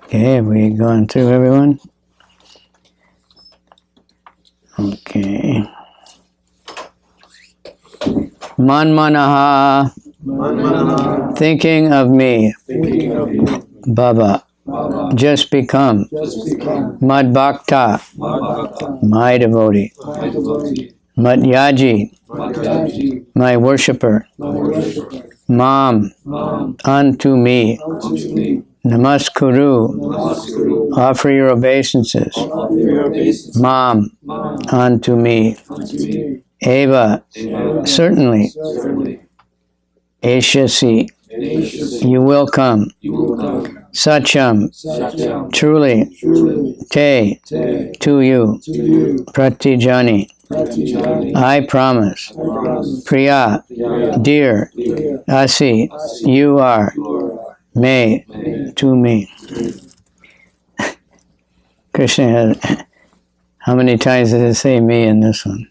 Okay, have we gone through everyone? Okay. Manmanaha, thinking of me. Bhava, just become. Mad Bhakta, my devotee. Madhyaji, my worshipper. Mam, unto me. Namaskuru, offer your obeisances. Mam, unto me. Eva, certainly. Eshasi, you will come. Sacham, truly. Te, to you. Pratijani, I promise. Priya, dear. Asi, you are. May, to me. Krishna had, how many times did it say me in this one?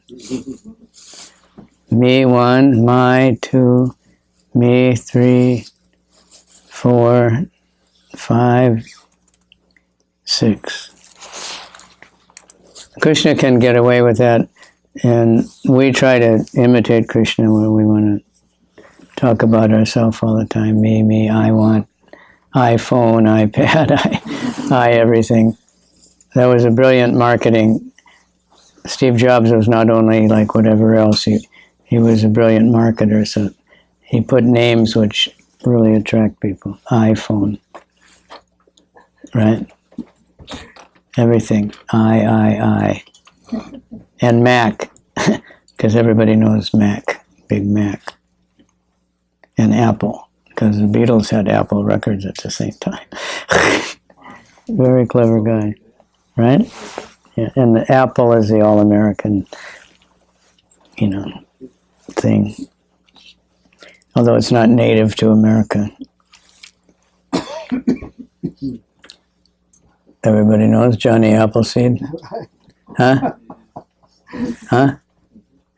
Me 1, my 2, me 3, 4, 5, 6. Krishna can get away with that, and we try to imitate Krishna where we want to talk about ourselves all the time. Me, I want, iPhone, iPad, I everything. That was a brilliant marketing. Steve Jobs was not only like whatever else, he was a brilliant marketer, so he put names which really attract people. iPhone, right? Everything. I. And Mac, because everybody knows Mac, Big Mac. And Apple, because the Beatles had Apple records at the same time. Very clever guy, right? Yeah. And the Apple is the all-American, thing. Although it's not native to America. Everybody knows Johnny Appleseed? Huh?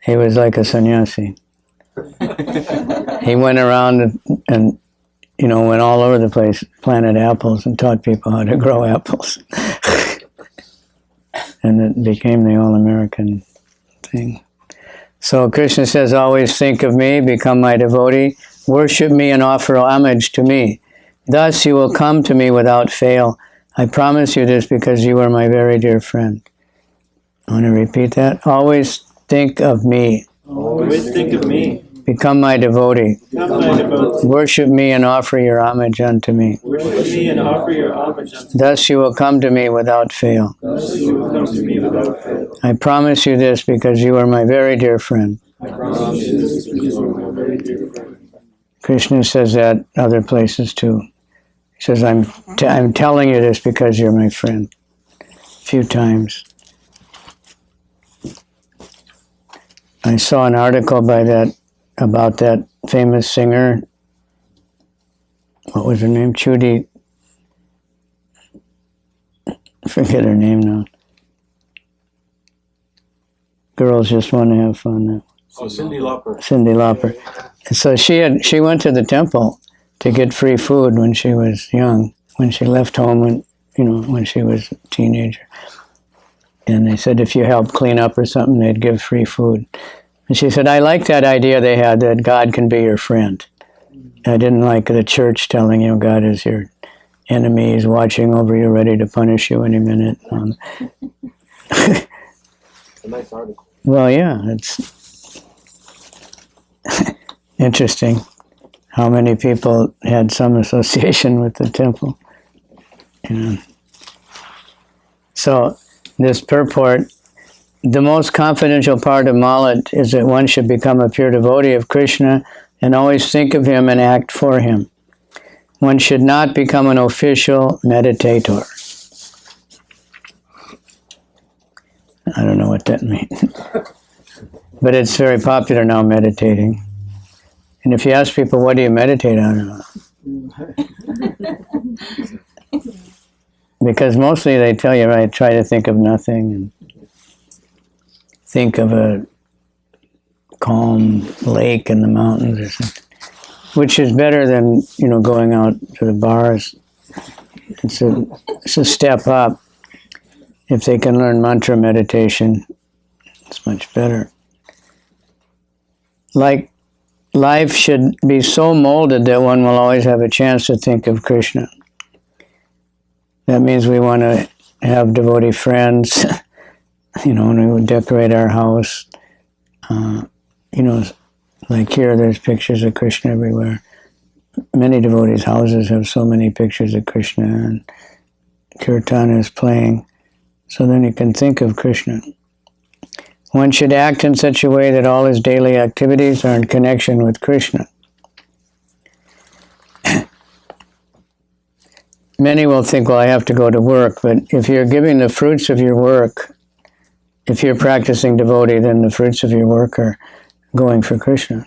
He was like a sannyasi. He went around and went all over the place, planted apples and taught people how to grow apples. And it became the all-American thing. So Krishna says, always think of me, become my devotee, worship me and offer homage to me. Thus you will come to me without fail. I promise you this because you are my very dear friend. I want to repeat that. Always think of me. Always think of me. Become my devotee. Worship me and offer your homage unto me. Worship me and offer your homage unto me. Thus you will come to me without fail. Thus you will come to me without fail. I promise you this because you are my very dear friend. I promise you this because you are my very dear friend. Krishna says that other places too. He says, I'm telling you this because you're my friend. A few times. I saw an article about that famous singer. What was her name? Chudi. I forget her name now. Girls just want to have fun. Cyndi Lauper. Cyndi Lauper. And so she went to the temple to get free food when she was young. When she left home, when she was a teenager. And they said if you helped clean up or something, they'd give free food. And she said, I like that idea they had that God can be your friend. I didn't like the church telling you God is your enemy, he's watching over you, ready to punish you any minute. A nice article. Well, yeah, it's interesting how many people had some association with the temple. So this purport, the most confidential part of Malat is that one should become a pure devotee of Krishna and always think of him and act for him. One should not become an official meditator. I don't know what that means. But it's very popular now, meditating. And if you ask people, what do you meditate on? Because mostly they tell you, right, try to think of nothing and think of a calm lake in the mountains or something, which is better than, going out to the bars it's a step up. If they can learn mantra meditation, it's much better. Like, life should be so molded that one will always have a chance to think of Krishna. That means we want to have devotee friends, when we decorate our house. Like here, there's pictures of Krishna everywhere. Many devotees' houses have so many pictures of Krishna, and kirtan is playing. So then you can think of Krishna. One should act in such a way that all his daily activities are in connection with Krishna. Many will think, well, I have to go to work, but if you're giving the fruits of your work, if you're practicing devotee, then the fruits of your work are going for Krishna.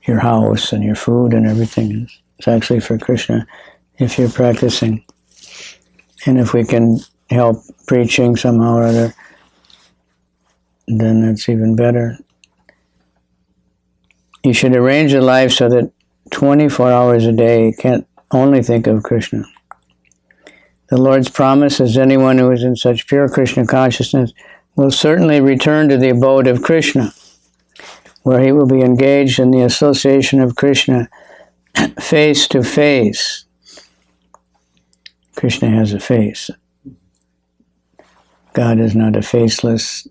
Your house and your food and everything is actually for Krishna if you're practicing. And if we can help preaching somehow or other, then that's even better. You should arrange your life so that 24 hours a day you can't only think of Krishna. The Lord's promise is anyone who is in such pure Krishna consciousness will certainly return to the abode of Krishna, where he will be engaged in the association of Krishna face to face. Krishna has a face. God is not a faceless.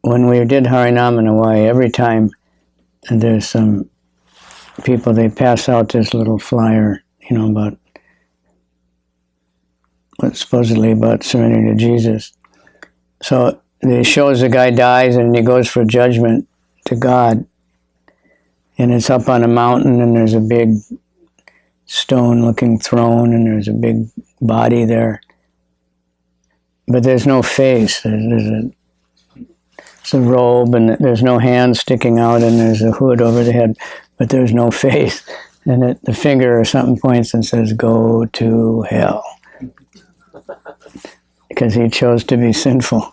When we did Harinam in Hawaii, every time there's some people, they pass out this little flyer, about supposedly about surrendering to Jesus. So it shows the guy dies and he goes for judgment to God. And it's up on a mountain and there's a big stone-looking throne and there's a big body there. But there's no face. There's a robe and there's no hands sticking out and there's a hood over the head, but there's no face. And the finger or something points and says, "Go to hell." Because he chose to be sinful.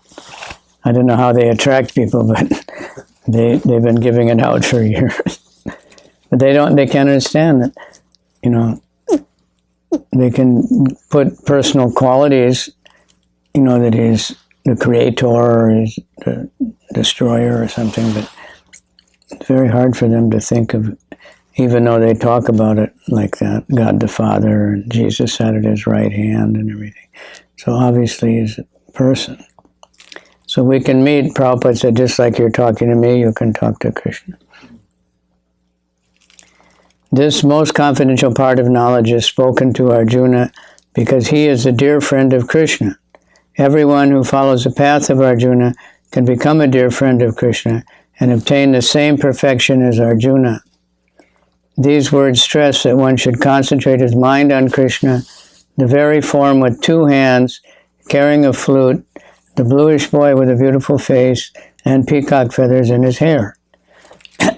I don't know how they attract people, but they've been giving it out for years. But they can't understand that, they can put personal qualities, that he's the creator or he's the destroyer or something, but it's very hard for them to think of, even though they talk about it like that, God the Father and Jesus sat at his right hand and everything. So obviously he's a person. So we can meet, Prabhupada said, just like you're talking to me, you can talk to Krishna. This most confidential part of knowledge is spoken to Arjuna because he is a dear friend of Krishna. Everyone who follows the path of Arjuna can become a dear friend of Krishna and obtain the same perfection as Arjuna. These words stress that one should concentrate his mind on Krishna, the very form with two hands, carrying a flute, the bluish boy with a beautiful face, and peacock feathers in his hair.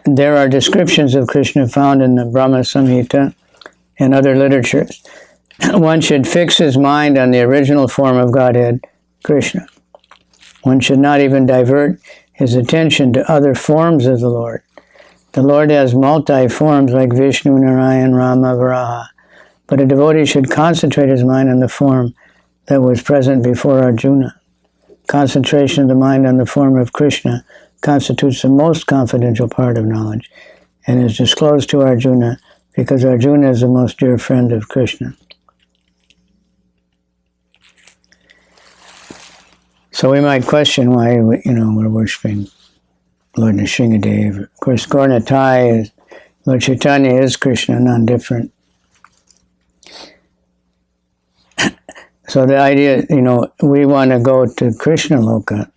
There are descriptions of Krishna found in the Brahma Samhita and other literatures. One should fix his mind on the original form of Godhead, Krishna. One should not even divert his attention to other forms of the Lord. The Lord has multi-forms like Vishnu, Narayan, Rama, Varaha, but a devotee should concentrate his mind on the form that was present before Arjuna. Concentration of the mind on the form of Krishna constitutes the most confidential part of knowledge and is disclosed to Arjuna because Arjuna is the most dear friend of Krishna. So we might question why we're worshiping Lord Nrsingadev. Of course, Gaur Nitai is Lord Chaitanya is Krishna, none different. So the idea, we want to go to Krishna Loka.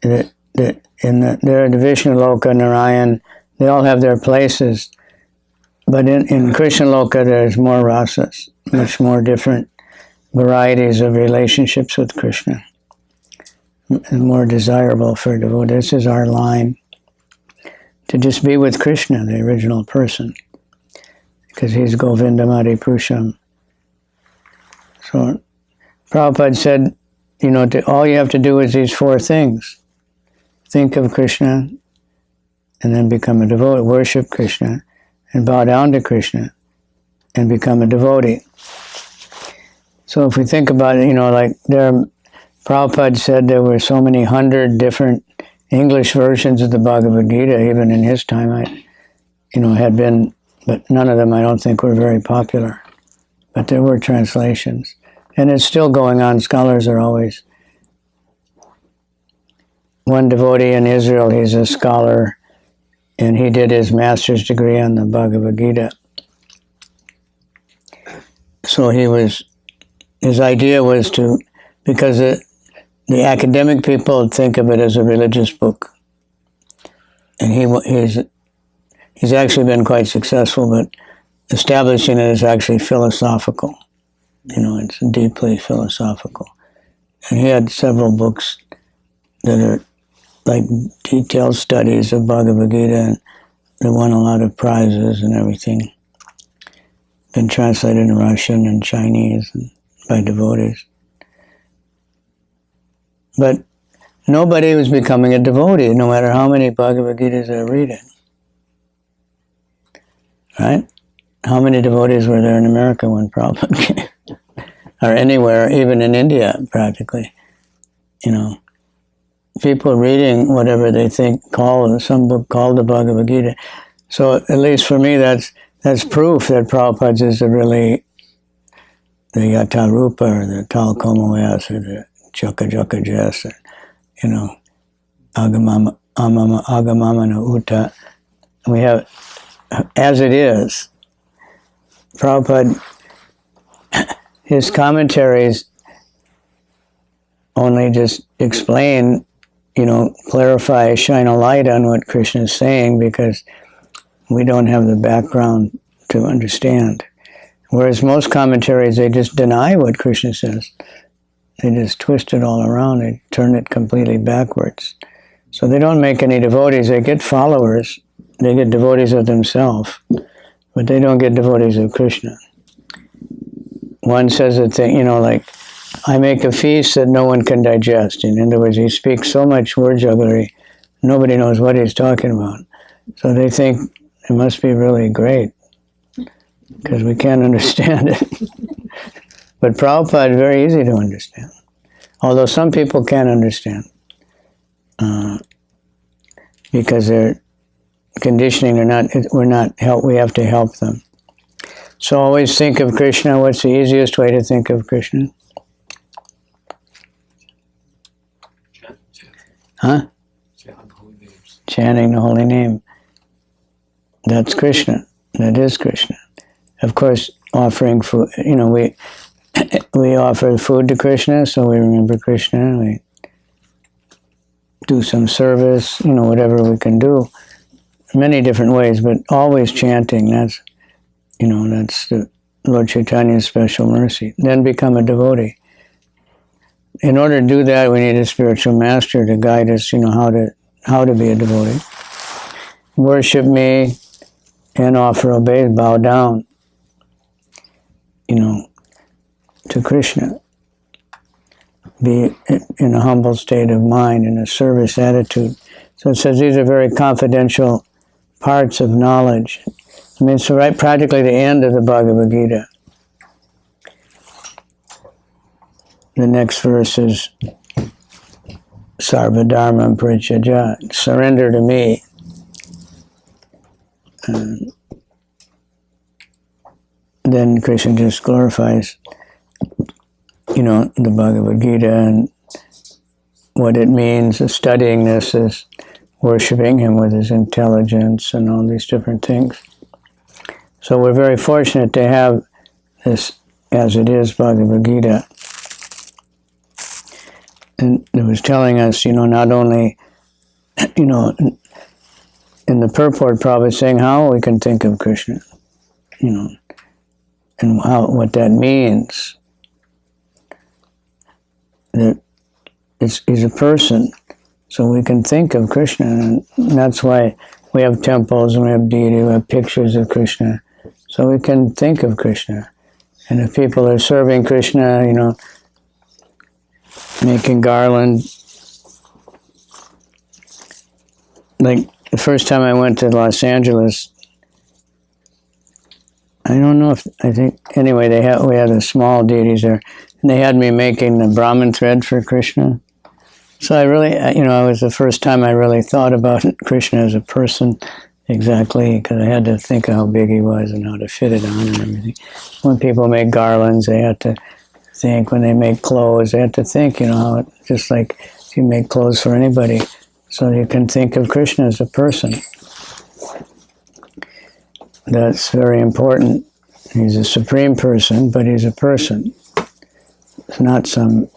There are the Vishnu Loka, Narayan, they all have their places. But in Krishna Loka, there's more rasas, much more different varieties of relationships with Krishna. And more desirable for devotees. This is our line. To just be with Krishna, the original person. Because he's Govindam Adi Purusham. So Prabhupada said, all you have to do is these four things. Think of Krishna, and then become a devotee, worship Krishna, and bow down to Krishna. and become a devotee. So if we think about it, like Prabhupada said there were so many 100 different English versions of the Bhagavad-gita, even in his time, had been, but none of them I don't think were very popular. But there were translations. And it's still going on. Scholars are always... One devotee in Israel, he's a scholar, and he did his master's degree on the Bhagavad-gita. So his idea was to, because the academic people think of it as a religious book. And he's actually been quite successful, but establishing it as actually philosophical. It's deeply philosophical. And he had several books that are like detailed studies of Bhagavad-gita, and they won a lot of prizes and everything. Been translated in Russian and Chinese and by devotees. But nobody was becoming a devotee, no matter how many Bhagavad-gitas they're reading. Right? How many devotees were there in America when Prabhupada came? Or anywhere, even in India, practically. People reading whatever they think some book called the Bhagavad-gita. So at least for me, that's proof that Prabhupada's is the Yata Rupa, or the Talkomo S, or the Jaka Jaka Jas, or, Agamamana Uta. We have As It Is. Prabhupada, his commentaries only just explain, clarify, shine a light on what Krishna is saying, because we don't have the background to understand. Whereas most commentaries, they just deny what Krishna says. They just twist it all around. They turn it completely backwards. So they don't make any devotees. They get followers. They get devotees of themselves, but they don't get devotees of Krishna. One says that like, I make a feast that no one can digest. In other words, he speaks so much word jugglery, nobody knows what he's talking about. So they think it must be really great, because we can't understand it. But Prabhupada is very easy to understand. Although some people can't understand, because their conditioning, we have to help them. So always think of Krishna. What's the easiest way to think of Krishna? Huh? Chanting the holy name. That's Krishna. That is Krishna. Of course, offering food. We offer food to Krishna, so we remember Krishna. We do some service. Whatever we can do. Many different ways, but always chanting. That's the Lord Chaitanya's special mercy. Then become a devotee. In order to do that, we need a spiritual master to guide us, how to be a devotee. Worship me and offer obeisance, bow down, to Krishna. Be in a humble state of mind, in a service attitude. So it says these are very confidential parts of knowledge. So right practically the end of the Bhagavad-gita. The next verse is Sarva Dharmam Parityajya, surrender to me. Then Krishna just glorifies, the Bhagavad-gita, and what it means. Studying this is worshiping him with his intelligence and all these different things. So we're very fortunate to have this As It Is Bhagavad-gita. And it was telling us, not only, in the purport, Prabhupada saying how we can think of Krishna, and what that means. That he's a person, so we can think of Krishna, and that's why we have temples and we have deity, we have pictures of Krishna, so we can think of Krishna. And if people are serving Krishna, making garland. Like the first time I went to Los Angeles, I don't know if, I think, anyway, we had the small deities there, and they had me making the Brahman thread for Krishna. So I really, it was the first time I really thought about Krishna as a person exactly, because I had to think of how big he was and how to fit it on and everything. When people make garlands, they had to think. When they make clothes, they have to think, how just like if you make clothes for anybody, so you can think of Krishna as a person. That's very important. He's a supreme person, but he's a person. It's not some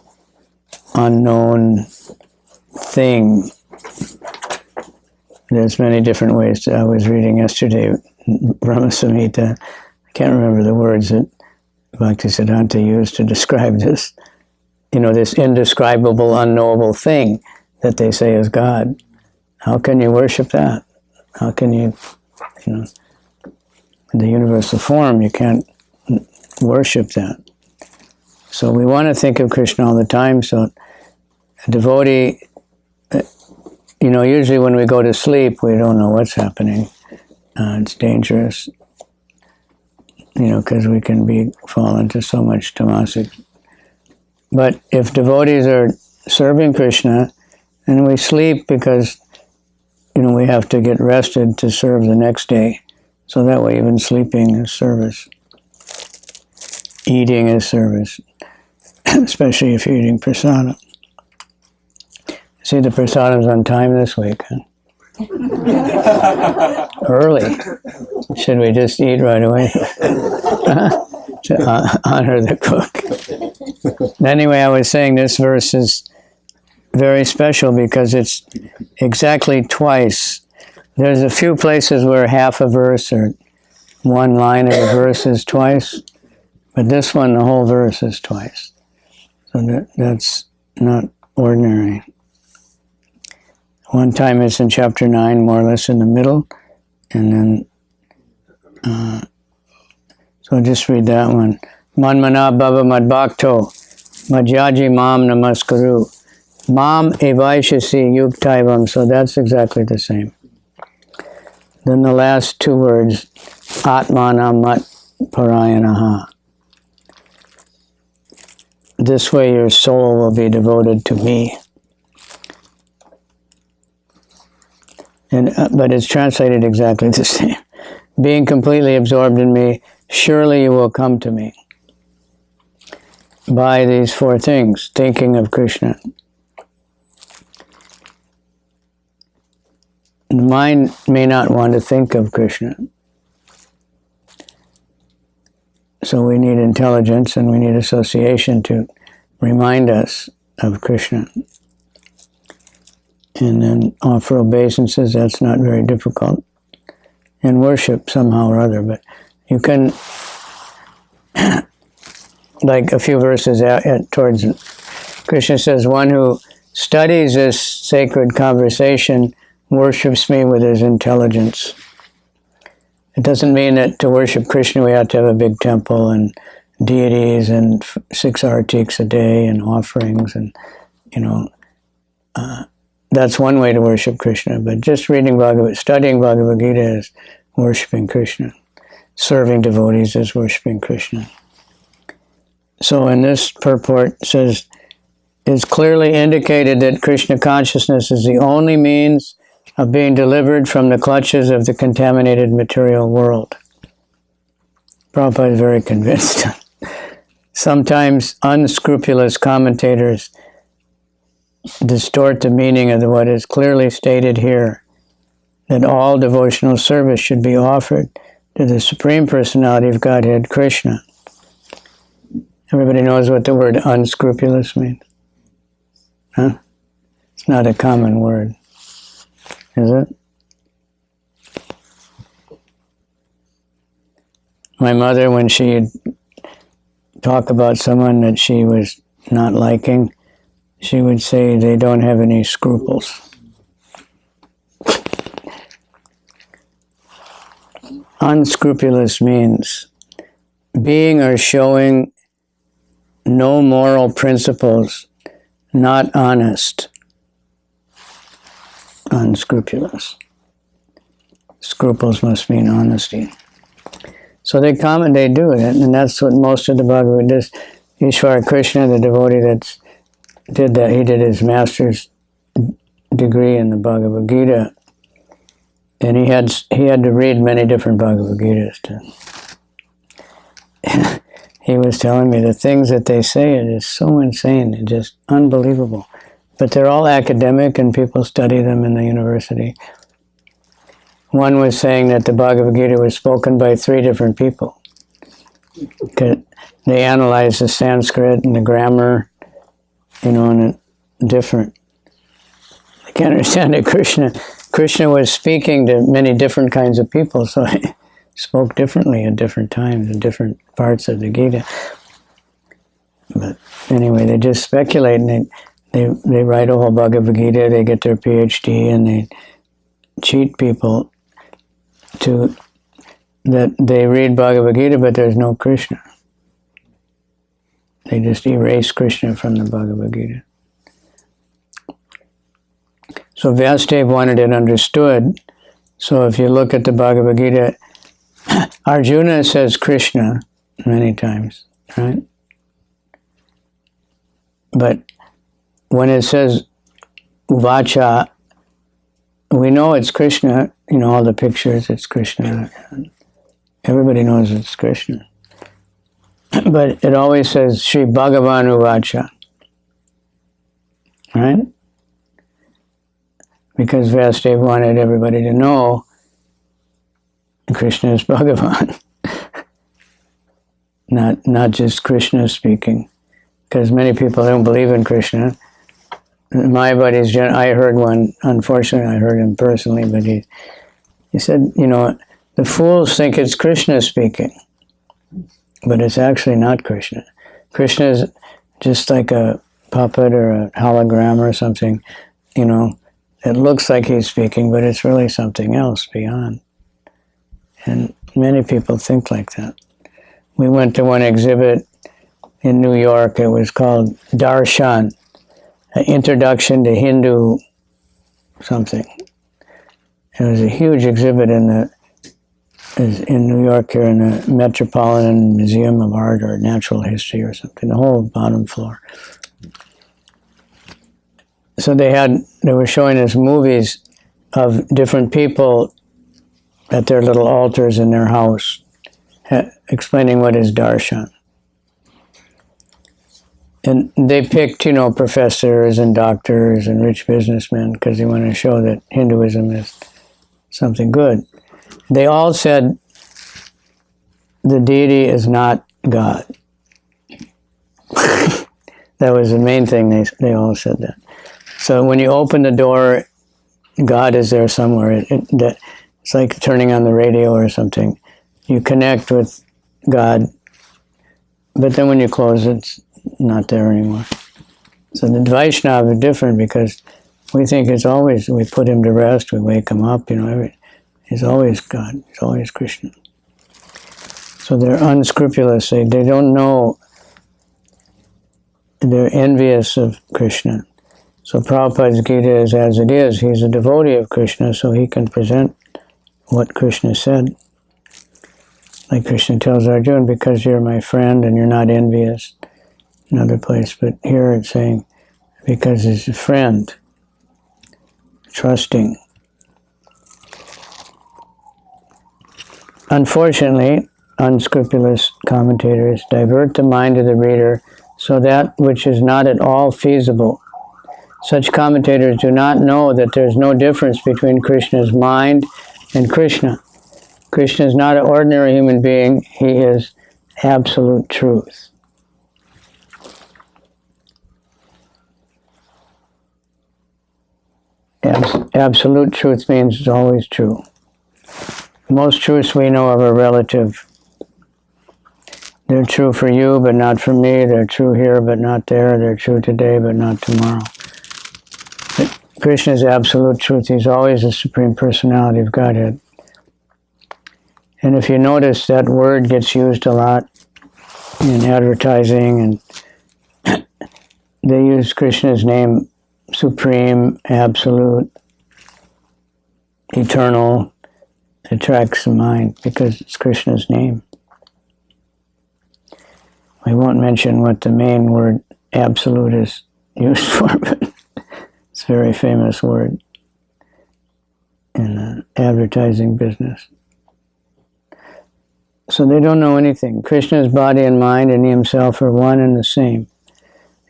unknown thing. There's many different ways. I was reading yesterday, Brahma Samhita. I can't remember the words that Bhaktisiddhanta used to describe this. This indescribable, unknowable thing that they say is God. How can you worship that? How can you, in the universal form, you can't worship that. So we want to think of Krishna all the time. So a devotee, usually when we go to sleep, we don't know what's happening. It's dangerous, because we can fall into so much tamasic. But if devotees are serving Krishna, and we sleep because, we have to get rested to serve the next day. So that way even sleeping is service. Eating is service, especially if you're eating prasadam. See, the prasadam's on time this week, huh? Early. Should we just eat right away? To honor the cook. Anyway, I was saying this verse is very special because it's exactly twice. There's a few places where half a verse or one line of a verse is twice, but this one, the whole verse is twice. So that's not ordinary. One time it's in chapter 9, more or less in the middle, and then, so I'll just read that one. Manmana bhava madbhakto, madhyaji mam namaskaru, mam evaishasi yuktaivam. So that's exactly the same. Then the last two words, Atmana mat parayanaha. This way your soul will be devoted to me. But it's translated exactly the same. Being completely absorbed in me, surely you will come to me. By these four things, thinking of Krishna. The mind may not want to think of Krishna. So we need intelligence and we need association to remind us of Krishna. And then offer obeisances, that's not very difficult. And worship somehow or other. But you can, like a few verses towards, Krishna says, one who studies this sacred conversation worships me with his intelligence. It doesn't mean that to worship Krishna we have to have a big temple and deities and 6 artiks a day and offerings and, that's one way to worship Krishna, but just studying Bhagavad-gita is worshiping Krishna. Serving devotees is worshiping Krishna. So in this purport it says, it's clearly indicated that Krishna consciousness is the only means of being delivered from the clutches of the contaminated material world. Prabhupada is very convinced. Sometimes unscrupulous commentators distort the meaning of what is clearly stated here, that all devotional service should be offered to the Supreme Personality of Godhead, Krishna. Everybody knows what the word unscrupulous means? Huh? It's not a common word, is it? My mother, when she'd talk about someone that she was not liking, she would say they don't have any scruples. Unscrupulous means being or showing no moral principles, not honest. Unscrupulous. Scruples must mean honesty. So they do it, and that's what most of the Bhagavad-gita is. Ishvara Krishna, the devotee that did that, he did his master's degree in the Bhagavad-gita, and he had to read many different Bhagavad-gitas to he was telling me the things that they say, it is so insane and just unbelievable. But they're all academic and people study them in the university. One was saying that the Bhagavad-gita was spoken by 3 different people. They analyzed the Sanskrit and the grammar, and different. I can't understand it. Krishna was speaking to many different kinds of people, so he spoke differently at different times in different parts of the Gita. But anyway, they just speculate, and they write a whole Bhagavad-gita, they get their PhD, and they cheat people that they read Bhagavad-gita, but there's no Krishna. They just erase Krishna from the Bhagavad-gita. So Vyasadeva wanted it understood. So if you look at the Bhagavad-gita, Arjuna says Krishna many times, right? But when it says Uvacha, we know it's Krishna, all the pictures, it's Krishna. Everybody knows it's Krishna. But it always says Sri Bhagavan Uvacha, right? Because Vyasadeva wanted everybody to know Krishna is Bhagavan. Not just Krishna speaking. Because many people don't believe in Krishna. My buddies, I heard one, unfortunately I heard him personally, but he said, the fools think it's Krishna speaking, but it's actually not Krishna. Krishna is just like a puppet or a hologram or something, it looks like he's speaking, but it's really something else beyond. And many people think like that. We went to one exhibit in New York, it was called Darshan, an introduction to Hindu something. It was a huge exhibit in New York here in the Metropolitan Museum of Art or Natural History or something, the whole bottom floor. So they were showing us movies of different people at their little altars in their house, explaining what is darshan. And they picked, professors and doctors and rich businessmen because they want to show that Hinduism is something good. They all said the deity is not God. That was the main thing, they all said that. So when you open the door, God is there somewhere. It's like turning on the radio or something. You connect with God, but then when you close it, it's not there anymore. So the Vaishnava are different because we think it's always, we put him to rest, we wake him up, he's always God, he's always Krishna. So they're unscrupulous, they don't know, they're envious of Krishna. So Prabhupada's Gita is as it is. He's a devotee of Krishna, so he can present what Krishna said. Like Krishna tells Arjuna, because you're my friend and you're not envious, another place. But here it's saying, because he's a friend, trusting. Unfortunately, unscrupulous commentators divert the mind of the reader so that which is not at all feasible. Such commentators do not know that there's no difference between Krishna's mind and Krishna. Krishna is not an ordinary human being, he is absolute truth. Absolute truth means it's always true. Most truths we know of are relative. They're true for you, but not for me. They're true here, but not there. They're true today, but not tomorrow. But Krishna is absolute truth. He's always the Supreme Personality of Godhead. And if you notice, that word gets used a lot in advertising, and they use Krishna's name, Supreme, Absolute, Eternal. It attracts the mind because it's Krishna's name. We won't mention what the main word absolute is used for, but it's a very famous word in the advertising business. So they don't know anything. Krishna's body and mind and he himself are one and the same.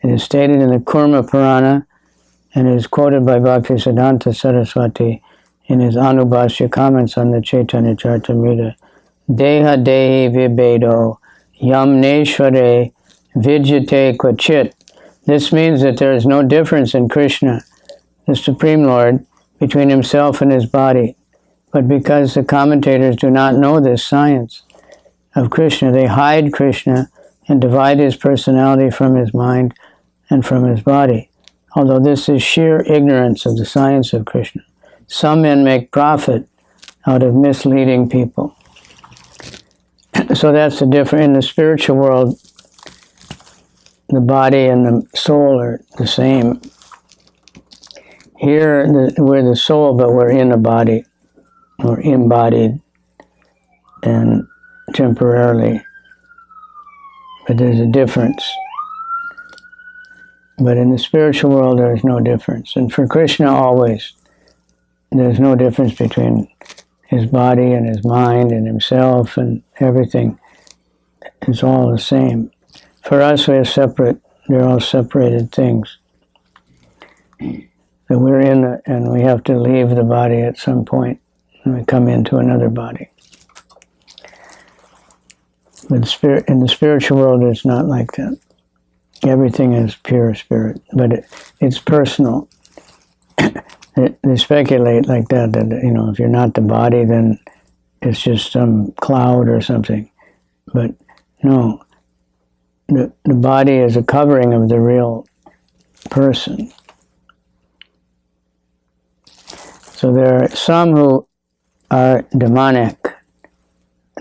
It is stated in the Kurma Purana and is quoted by Bhaktisiddhanta Saraswati in his Anubhashya comments on the Chaitanya Charitamrita. Deha dehi vibhedo yamneshvare vidyate kvachit. This means that there is no difference in Krishna, the Supreme Lord, between himself and his body. But because the commentators do not know this science of Krishna, they hide Krishna and divide his personality from his mind and from his body. Although this is sheer ignorance of the science of Krishna, some men make profit out of misleading people. So that's the difference. In the spiritual world, the body and the soul are the same. Here, we're the soul, but we're in a body, or embodied, and temporarily. But there's a difference. But in the spiritual world, there's no difference. And for Krishna, always, there's no difference between his body and his mind and himself and everything. It's all the same. For us, they're all separated things. So we're in and we have to leave the body at some point, and we come into another body. But in the spiritual world, it's not like that. Everything is pure spirit, but it's personal. They speculate like that, if you're not the body, then it's just some cloud or something. But no, the body is a covering of the real person. So there are some who are demonic.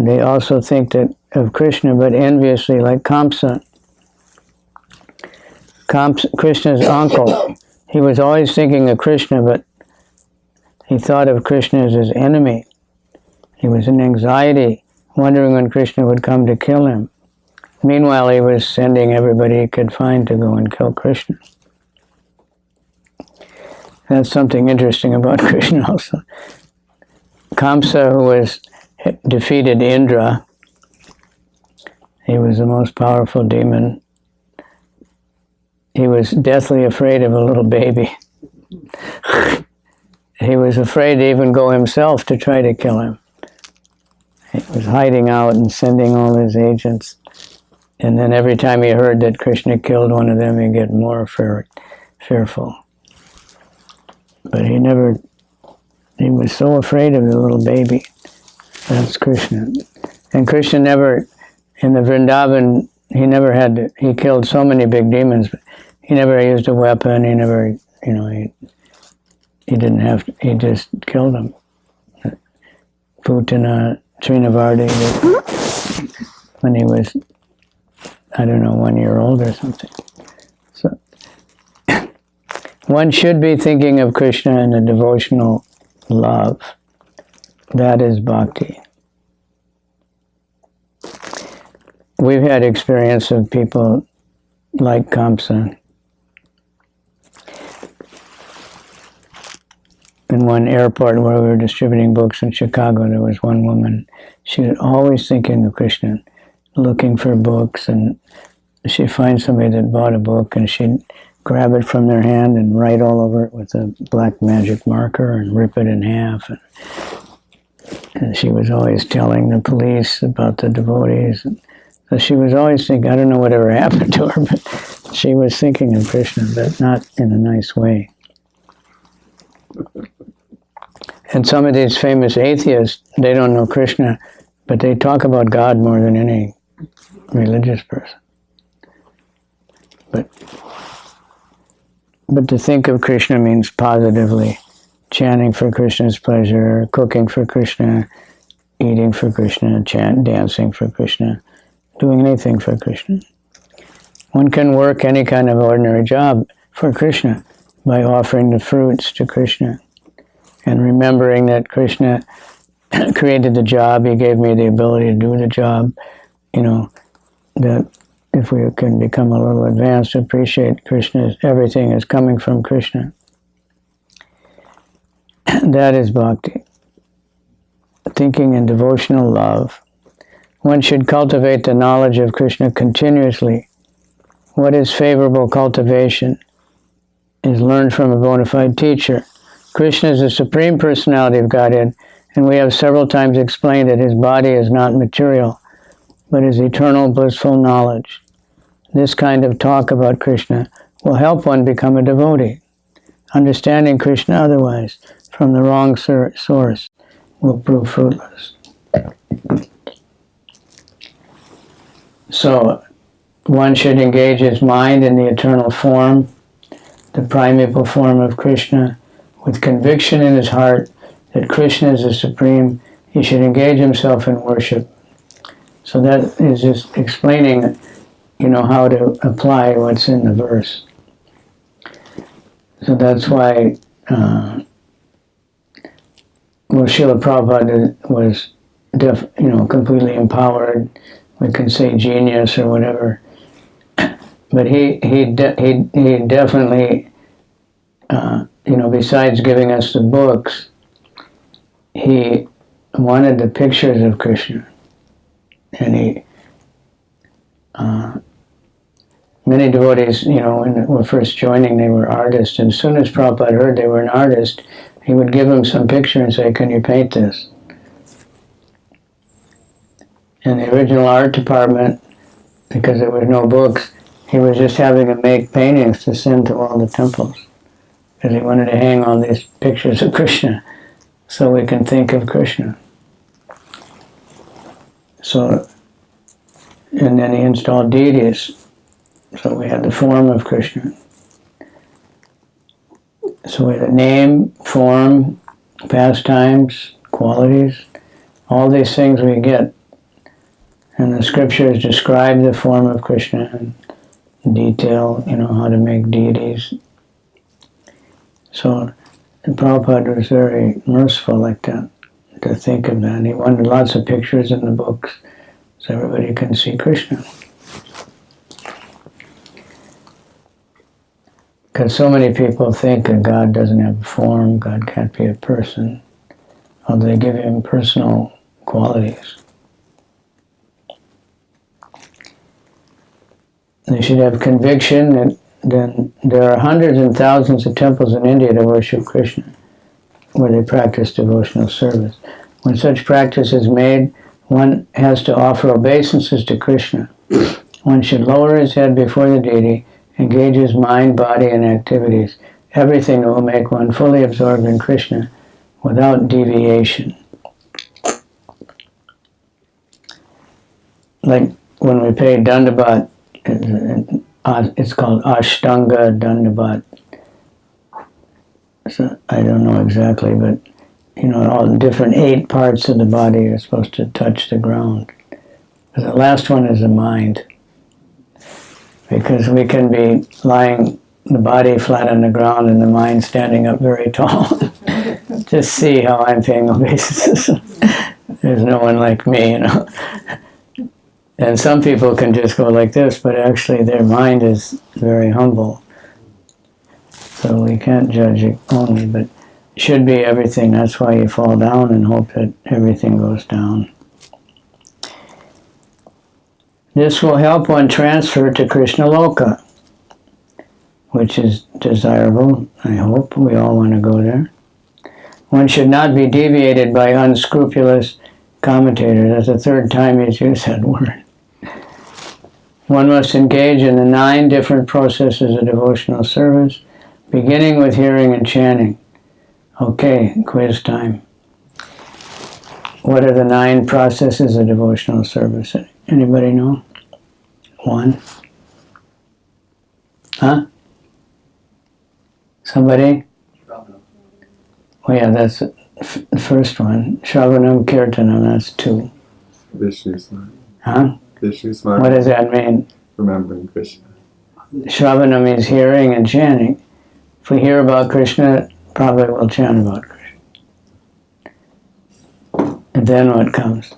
They also think that of Krishna, but enviously, like Kamsa. Krishna's uncle, he was always thinking of Krishna, but he thought of Krishna as his enemy. He was in anxiety, wondering when Krishna would come to kill him. Meanwhile, he was sending everybody he could find to go and kill Krishna. That's something interesting about Krishna also. Kamsa, who defeated Indra, he was the most powerful demon. He was deathly afraid of a little baby. He was afraid to even go himself to try to kill him. He was hiding out and sending all his agents. And then every time he heard that Krishna killed one of them, he'd get more fearful. But he was so afraid of the little baby. That's Krishna. And Krishna never, in the Vrindavan, he killed so many big demons, but he never used a weapon, he never, he just killed them. Putana, Trinavardi, when he was, 1 year old or something. So, one should be thinking of Krishna in a devotional love. That is bhakti. We've had experience of people like Kamsa. In one airport where we were distributing books in Chicago, there was one woman. She was always thinking of Krishna, looking for books, and she'd find somebody that bought a book, and she'd grab it from their hand and write all over it with a black magic marker and rip it in half. And she was always telling the police about the devotees. So she was always thinking, I don't know whatever happened to her, but she was thinking of Krishna, but not in a nice way. And some of these famous atheists, they don't know Krishna, but they talk about God more than any religious person. But to think of Krishna means positively chanting for Krishna's pleasure, cooking for Krishna, eating for Krishna, dancing for Krishna, doing anything for Krishna. One can work any kind of ordinary job for Krishna by offering the fruits to Krishna and remembering that Krishna created the job, he gave me the ability to do the job, that if we can become a little advanced, appreciate Krishna, everything is coming from Krishna. That is bhakti. Thinking in devotional love. One should cultivate the knowledge of Krishna continuously. What is favorable cultivation is learned from a bona fide teacher. Krishna is the Supreme Personality of Godhead, and we have several times explained that his body is not material, but is eternal blissful knowledge. This kind of talk about Krishna will help one become a devotee. Understanding Krishna otherwise, from the wrong source, will prove fruitless. So, one should engage his mind in the eternal form, the primeval form of Krishna, with conviction in his heart that Krishna is the Supreme. He should engage himself in worship. So that is just explaining, how to apply what's in the verse. So that's why, Srila Prabhupada was, completely empowered. We can say genius or whatever, but he definitely, besides giving us the books, he wanted the pictures of Krishna, and many devotees, when they were first joining, they were artists, and as soon as Prabhupada heard they were an artist, he would give them some picture and say, "Can you paint this?" In the original art department, because there were no books, he was just having them make paintings to send to all the temples, because he wanted to hang all these pictures of Krishna so we can think of Krishna. So, and then he installed deities, so we had the form of Krishna. So we had a name, form, pastimes, qualities, all these things we get. And the scriptures describe the form of Krishna in detail, how to make deities. So Prabhupada was very merciful like that, to think of that. He wanted lots of pictures in the books so everybody can see Krishna. Because so many people think that God doesn't have a form, God can't be a person, although they give him personal qualities. They should have conviction that then there are hundreds and thousands of temples in India to worship Krishna, where they practice devotional service. When such practice is made, one has to offer obeisances to Krishna. One should lower his head before the deity, engage his mind, body, and activities, everything that will make one fully absorbed in Krishna without deviation. Like when we pay Dandavat, it's called Ashtanga Dandavat. So I don't know exactly, but all the different 8 parts of the body are supposed to touch the ground. But the last one is the mind. Because we can be lying the body flat on the ground and the mind standing up very tall. Just see how I'm paying obeisances. There's no one like me, And some people can just go like this, but actually their mind is very humble. So we can't judge it only, but it should be everything. That's why you fall down and hope that everything goes down. This will help one transfer to Krishna Loka, which is desirable. I hope we all want to go there. One should not be deviated by unscrupulous commentators. That's the 3rd time he's used that word. One must engage in the 9 different processes of devotional service, beginning with hearing and chanting. Okay, quiz time. What are the 9 processes of devotional service? Anybody know? 1? Huh? Somebody? Oh yeah, that's the first one. Shravanam Kirtanam, that's 2. Vishnu Smart. Huh? Vishnu Smart. What does that mean? Remembering Krishna. Shravanam means hearing and chanting. If we hear about Krishna, probably we'll chant about Krishna. And then what comes?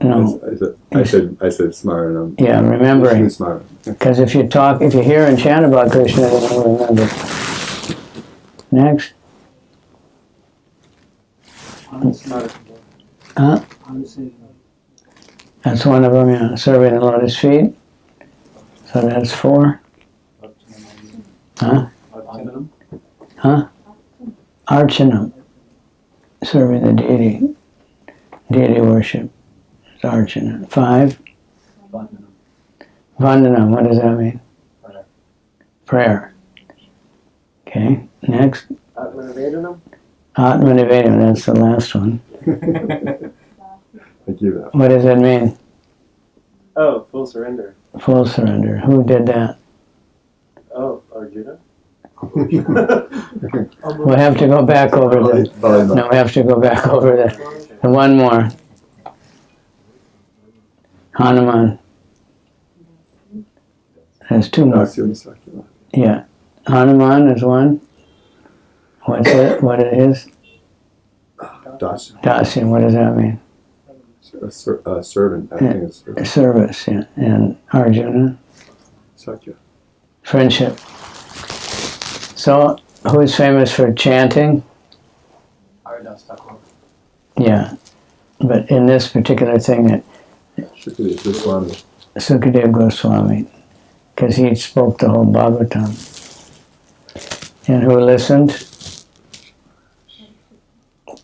No. I said Smaranam. Yeah, remembering. Vishnu Smaranam. Because if you hear and chant about Krishna, then you'll remember. Next. Huh? That's one of them, yeah. Serving the Lotus feet. So that's 4. Huh? Huh? Archanam. Serving the deity. Deity worship. It's Archana. 5. Vandanam. What does that mean? Prayer. Okay. Next. Atmanivedana. Atmanivedana. That's the last one. Thank you. What does that mean? Oh, full surrender. Full surrender. Who did that? Oh, Arjuna. We'll have to go back over the. No, we have to go back over the one more. Hanuman. There's 2 more. Yeah. Hanuman is one. What's it? What it is? Dasi. Dasi. What does that mean? A servant. I think it's servant. Service. Yeah. And Arjuna. Sakya. Friendship. So, who is famous for chanting? Yeah. But in this particular thing, Shukadeva Goswami. Sukadeva Goswami, because he spoke the whole Bhagavatam. And who listened?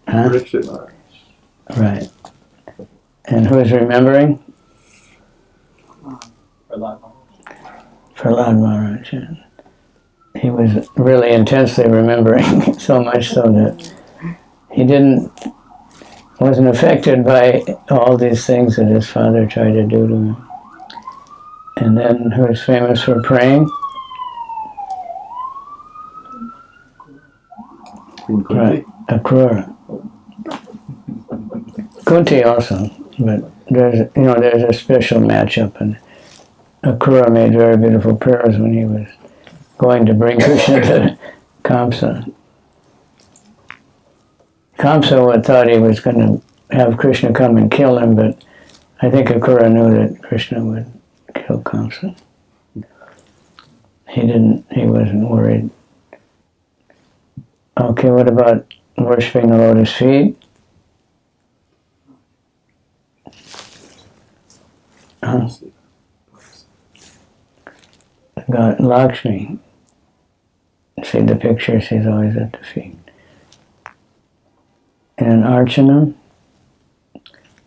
Huh? Parikshit Maharaj. Right. And who is remembering? Prahlad Maharaj. Yeah. He was really intensely remembering, so much so that he wasn't affected by all these things that his father tried to do to him. And then who is famous for praying? Queen Kunti. Right, Akrura. Kunti also, but there's a special matchup, and Akrura made very beautiful prayers when he was going to bring Krishna to Kamsa. Kamsa thought he was going to have Krishna come and kill him, but I think Akrura knew that Krishna would kill Kamsa. He wasn't worried. Okay, what about worshipping the lotus feet? God, Lakshmi. See the picture, she's always at the feet. And Archana.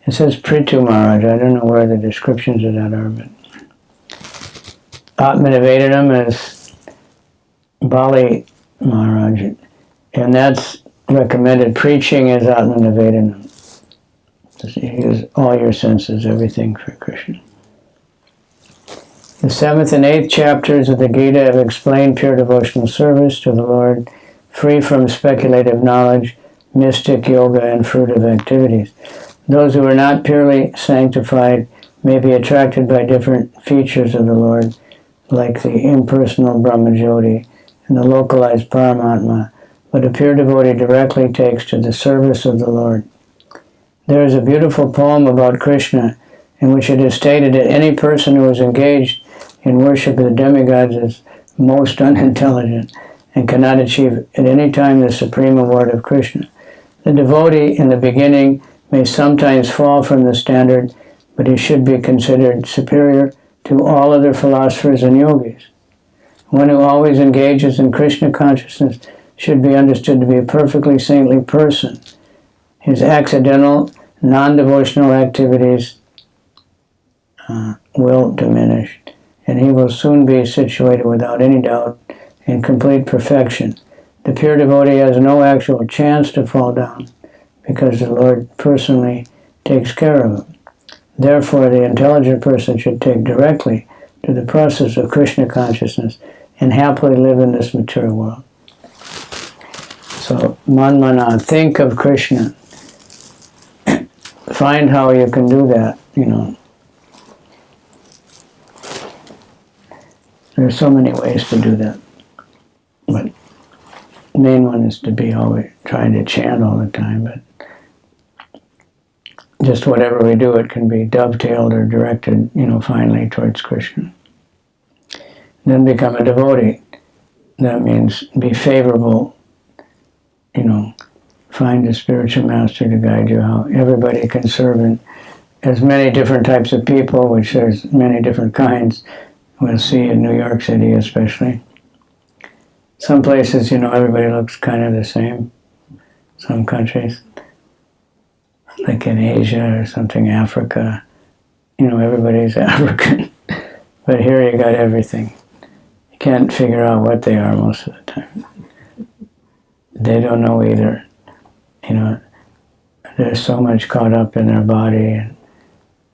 It says Prithu Maharaj. I don't know where the descriptions of that are, but Atmanivedana is Bali Maharaj. And that's recommended. Preaching is Atmanivedana. Use all your senses, everything for Krishna. The 7th and 8th chapters of the Gita have explained pure devotional service to the Lord, free from speculative knowledge, mystic yoga, and fruitive activities. Those who are not purely sanctified may be attracted by different features of the Lord, like the impersonal Brahmajyoti and the localized Paramatma, but a pure devotee directly takes to the service of the Lord. There is a beautiful poem about Krishna in which it is stated that any person who is engaged in worship of the demigods is most unintelligent and cannot achieve at any time the supreme award of Krishna. The devotee in the beginning may sometimes fall from the standard, but he should be considered superior to all other philosophers and yogis. One who always engages in Krishna consciousness should be understood to be a perfectly saintly person. His accidental, non-devotional activities will diminish, and he will soon be situated without any doubt in complete perfection. The pure devotee has no actual chance to fall down because the Lord personally takes care of him. Therefore, the intelligent person should take directly to the process of Krishna consciousness and happily live in this material world. So, manmana, think of Krishna. Find how you can do that, There's so many ways to do that. But the main one is to be always trying to chant all the time. But just whatever we do, it can be dovetailed or directed, finally towards Krishna. Then become a devotee. That means be favorable, find a spiritual master to guide you how everybody can serve in as many different types of people, which there's many different kinds. We'll see in New York City especially. Some places, everybody looks kind of the same. Some countries, like in Asia or something, Africa, everybody's African. But here you got everything. You can't figure out what they are most of the time. They don't know either. They're so much caught up in their body and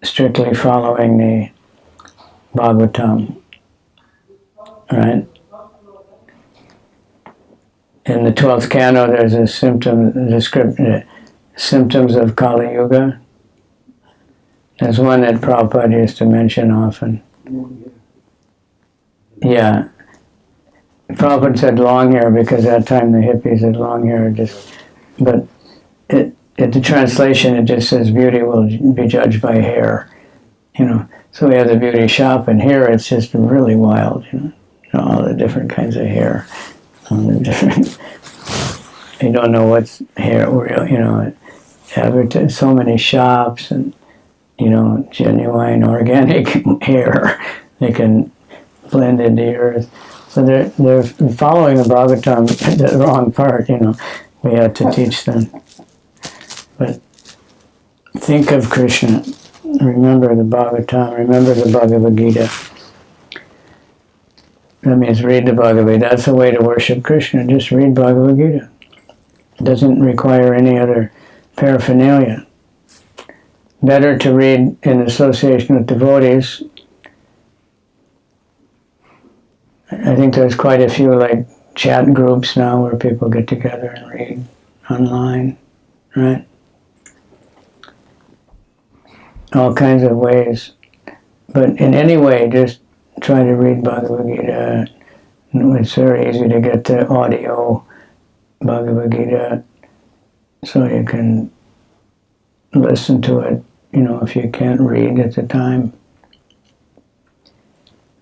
strictly following the Bhagavatam, right? In the 12th canto, there's a symptoms of Kali Yuga. There's one that Prabhupada used to mention often. Yeah. Prabhupada said long hair because at that time the hippies had long hair. But at the translation it just says beauty will be judged by hair. So we have the beauty shop, and here it's just really wild. All the different kinds of hair. You don't know what's hair, so many shops and, genuine organic hair. They can blend into the earth. So they're following the Bhagavatam, the wrong part, we had to teach them. But think of Krishna. Remember the Bhagavatam, remember the Bhagavad-gita. That means read the Bhagavad-gita. That's a way to worship Krishna. Just read Bhagavad-gita. It doesn't require any other paraphernalia. Better to read in association with devotees. I think there's quite a few chat groups now where people get together and read online, right? All kinds of ways. But in any way, just try to read Bhagavad-gita. It's very easy to get the audio Bhagavad-gita so you can listen to it, if you can't read at the time.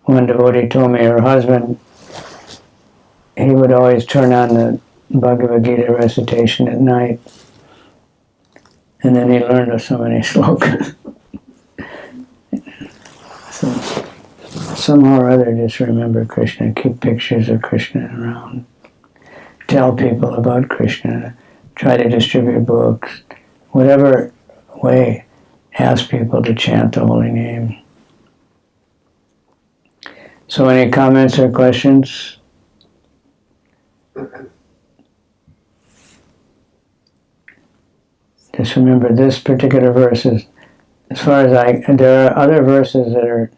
One devotee told me her husband, he would always turn on the Bhagavad-gita recitation at night, and then he learned so many slokas. So somehow or other, just remember Krishna, keep pictures of Krishna around, tell people about Krishna, try to distribute books, whatever way, ask people to chant the holy name. So any comments or questions? Just remember this particular verse is, as far as there are other verses that are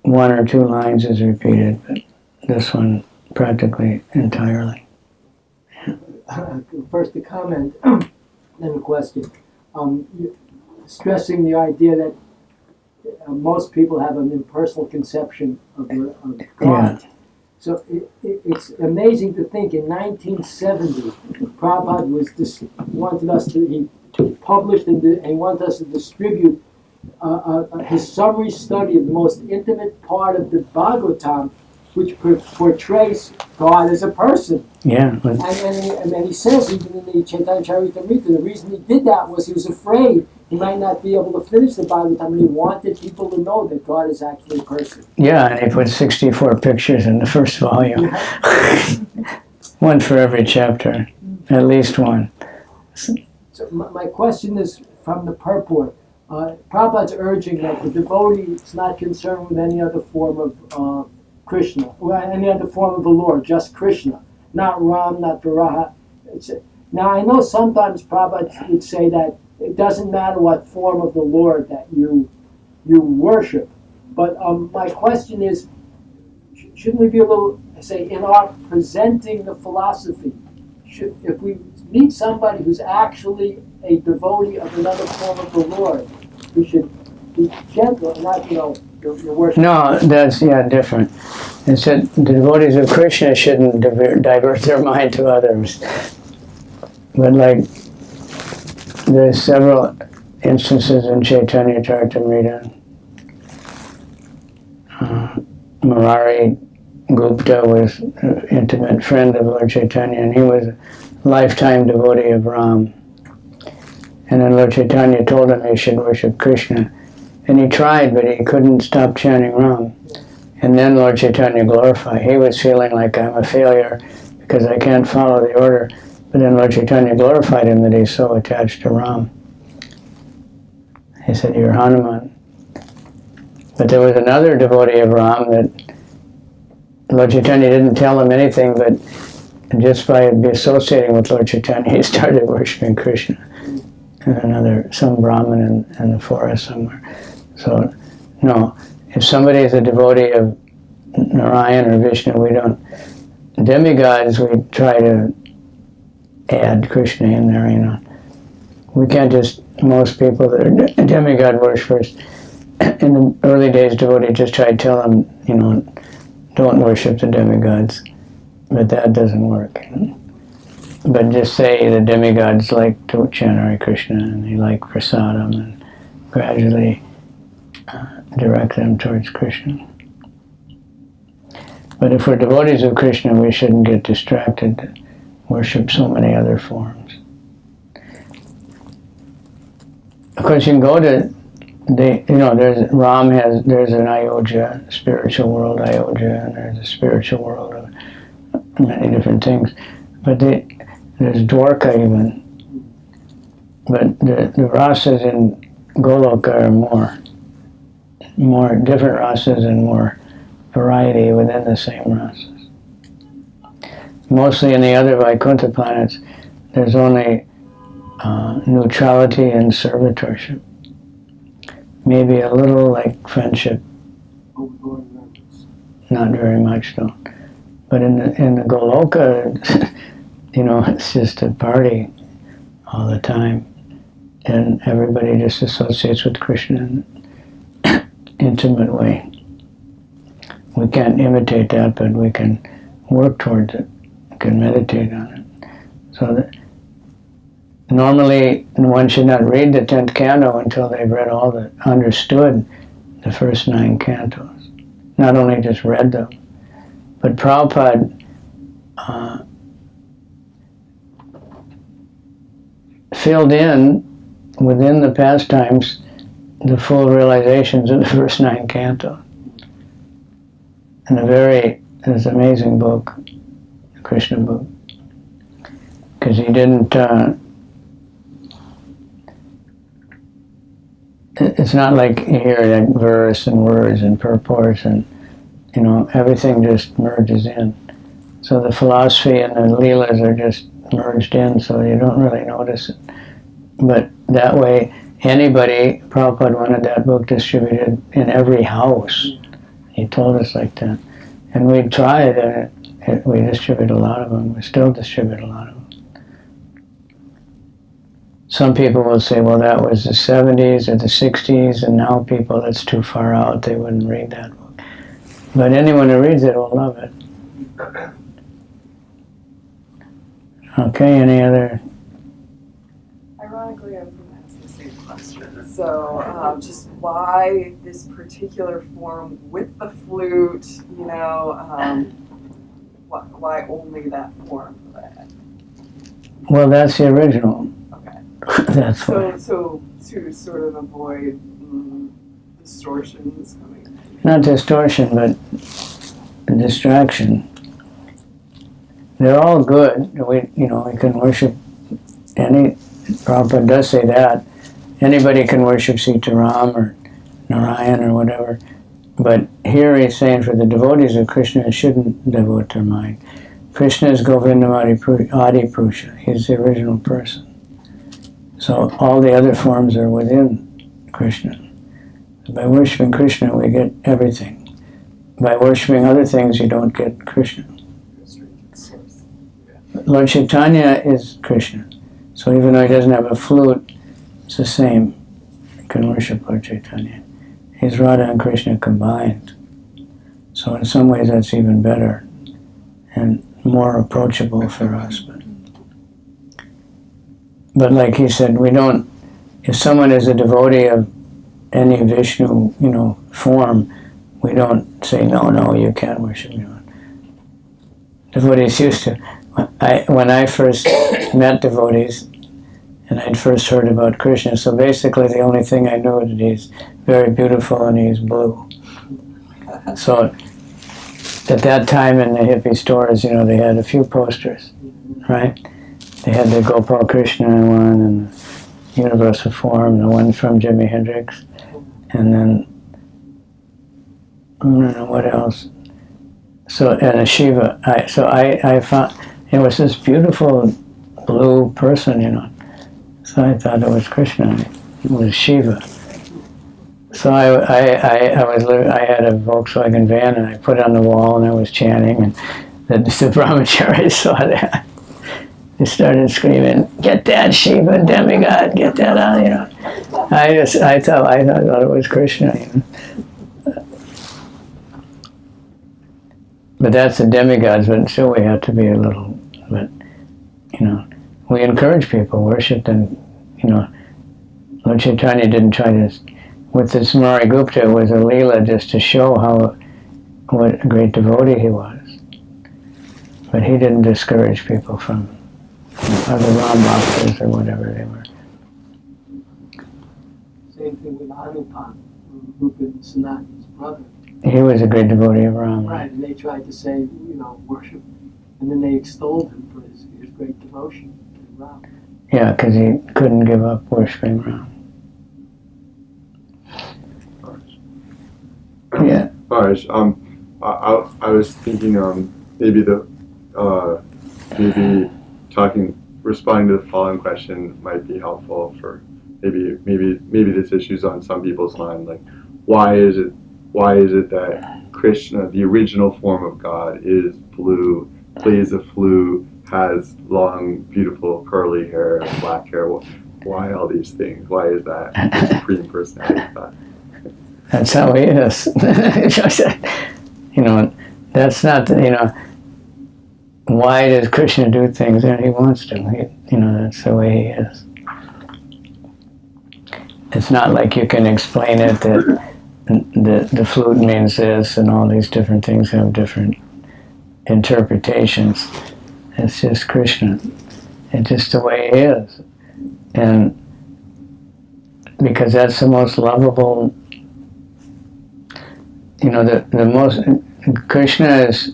1 or 2 lines is repeated, but this one practically entirely. First a comment, then a question. Stressing the idea that most people have an impersonal conception of God. Yeah. So it's amazing to think in 1970, Prabhupada wanted us to, he published and he wanted us to distribute his summary study of the most intimate part of the Bhagavatam, which portrays God as a person. Yeah. And he says even in the Chaitanya Charitamrita, the reason he did that was he was afraid he might not be able to finish the Bhagavatam, and he wanted people to know that God is actually a person. Yeah, and he put 64 pictures in the first volume. One for every chapter, at least one. So my question is from the purport. Prabhupada's urging that the devotee is not concerned with any other form of Krishna, or any other form of the Lord, just Krishna, not Ram, not Viraha. Now I know sometimes Prabhupada would say that it doesn't matter what form of the Lord that you worship, but my question is, shouldn't we be a little, say, in our presenting the philosophy, if we meet somebody who's actually a devotee of another form of the Lord, we should be gentle, not, your worship. No, that's, different. It said the devotees of Krishna shouldn't divert their mind to others. But there's several instances in Chaitanya Charitamrita. Murari Gupta was an intimate friend of Lord Chaitanya, and he was a lifetime devotee of Ram. And then Lord Chaitanya told him he should worship Krishna. And he tried, but he couldn't stop chanting Ram. And then Lord Chaitanya glorified. He was feeling like, I'm a failure because I can't follow the order. But then Lord Chaitanya glorified him that he's so attached to Ram. He said, you're Hanuman. But there was another devotee of Ram that Lord Chaitanya didn't tell him anything, but just by associating with Lord Chaitanya, he started worshiping Krishna. And some Brahmin in the forest somewhere. So, no, if somebody is a devotee of Narayan or Vishnu, we don't. Demigods, we try to add Krishna in there, you know. We can't just, most people that are demigod worshippers, in the early days, devotees just try to tell them, you know, don't worship the demigods. But that doesn't work. You know? But just say the demigods like to chant Hare Krishna and they like prasadam, and gradually direct them towards Krishna. But if we're devotees of Krishna, we shouldn't get distracted to worship so many other forms. Of course, you can go to there's an Ayodhya, spiritual world Ayodhya, and there's a spiritual world of many different things. But there's Dwarka even. But the rasas in Goloka are more different rasas and more variety within the same rasas. Mostly in the other Vaikuntha planets, there's only neutrality and servitorship. Maybe a little like friendship. Not very much though. But in the Goloka, you know, it's just a party all the time. And everybody just associates with Krishna in an intimate way. We can't imitate that, but we can work towards it. We can meditate on it. So that normally one should not read the 10th canto until they've read understood the first 9 cantos. Not only just read them, but Prabhupada filled in within the pastimes the full realizations of the first 9 cantos. And it's an amazing book, the Krishna book, because he didn't. It's not like you hear like verse and words and purports and, you know, everything just merges in. So the philosophy and the leelas are just merged in, so you don't really notice it. But that way, Prabhupada wanted that book distributed in every house. He told us like that. And we tried, and we distribute a lot of them. We still distribute a lot of them. Some people will say, well, that was the 70s or the 60s, and now people, that's too far out, they wouldn't read that book. But anyone who reads it will love it. Okay, any other? Ironically, I was going to ask the same question. So, just why this particular form with the flute, you know, why only that form? Well, that's the original. Okay. That's why. So to sort of avoid distortions coming. Not distortion, but distraction. They're all good. We can worship Prabhupada does say that. Anybody can worship Sitaram or Narayan or whatever. But here he's saying for the devotees of Krishna, shouldn't devote their mind. Krishna is Govindam Adi Purusha. He's the original person. So all the other forms are within Krishna. By worshiping Krishna, we get everything. By worshiping other things, you don't get Krishna. Lord Chaitanya is Krishna. So even though he doesn't have a flute, it's the same. You can worship Lord Chaitanya. He's Radha and Krishna combined. So in some ways that's even better and more approachable for us. But like he said, if someone is a devotee of any Vishnu, form, we don't say, no, you can't worship me. Devotees used to. When I first met devotees, and I'd first heard about Krishna, so basically the only thing I knew is that he's very beautiful and he's blue. So at that time in the hippie stores, they had a few posters, right? They had the Gopal Krishna one and the Universal Form, the one from Jimi Hendrix, and then I don't know what else. So and a Shiva. I found it was this beautiful blue person, So I thought it was Krishna. It was Shiva. So I had a Volkswagen van and I put it on the wall and I was chanting, and the brahmacharis saw that. They started screaming, "Get that Shiva demigod! Get that out!" I thought it was Krishna. But that's the demigods. But still, we have to be a little. But we encourage people worship, and Lord Chaitanya didn't try to. With this Mari Gupta, it was a leela just to show what a great devotee he was. But he didn't discourage people from other Ram Bhaktas or whatever they were. Same thing with Anupan, Rupa and Sanatana's brother. He was a great devotee of Ram. Right, and they tried to say, worship, and then they extolled him for his great devotion to Ram. Yeah, because he couldn't give up worshiping Ram. Yeah. Alright, I was thinking maybe responding to the following question might be helpful for maybe this issue's on some people's mind, like why is it that Krishna, the original form of God, is blue, plays the flute, has long, beautiful curly hair, black hair? Why all these things? Why is that the Supreme Personality of God? That's how he is. That's not, why does Krishna do things that he wants to? That's the way he is. It's not like you can explain it that the flute means this and all these different things have different interpretations. It's just Krishna. It's just the way he is. And because that's the most lovable, the most, Krishna is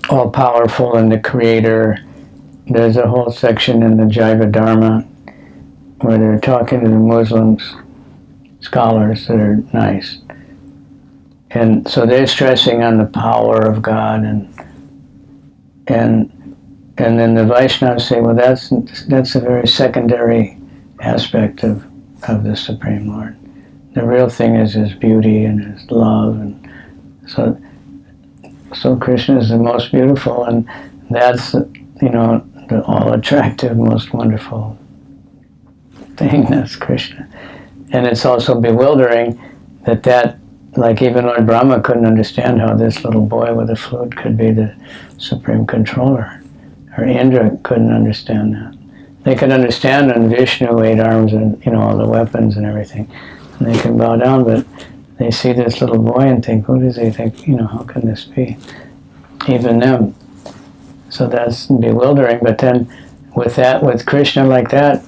all powerful and the creator. There's a whole section in the Jaiva Dharma where they're talking to the Muslims, scholars that are nice. And so they're stressing on the power of God, and then the Vaishnavas say, well, that's a very secondary aspect of the Supreme Lord. The real thing is his beauty and his love, and so Krishna is the most beautiful, and that's the all attractive, most wonderful thing. That's Krishna. And it's also bewildering that like even Lord Brahma couldn't understand how this little boy with a flute could be the supreme controller, or Indra couldn't understand that. They could understand on Vishnu 8 arms and all the weapons and everything, and they can bow down, but they see this little boy and think, what does he think? How can this be? Even them. So that's bewildering. But then with Krishna like that,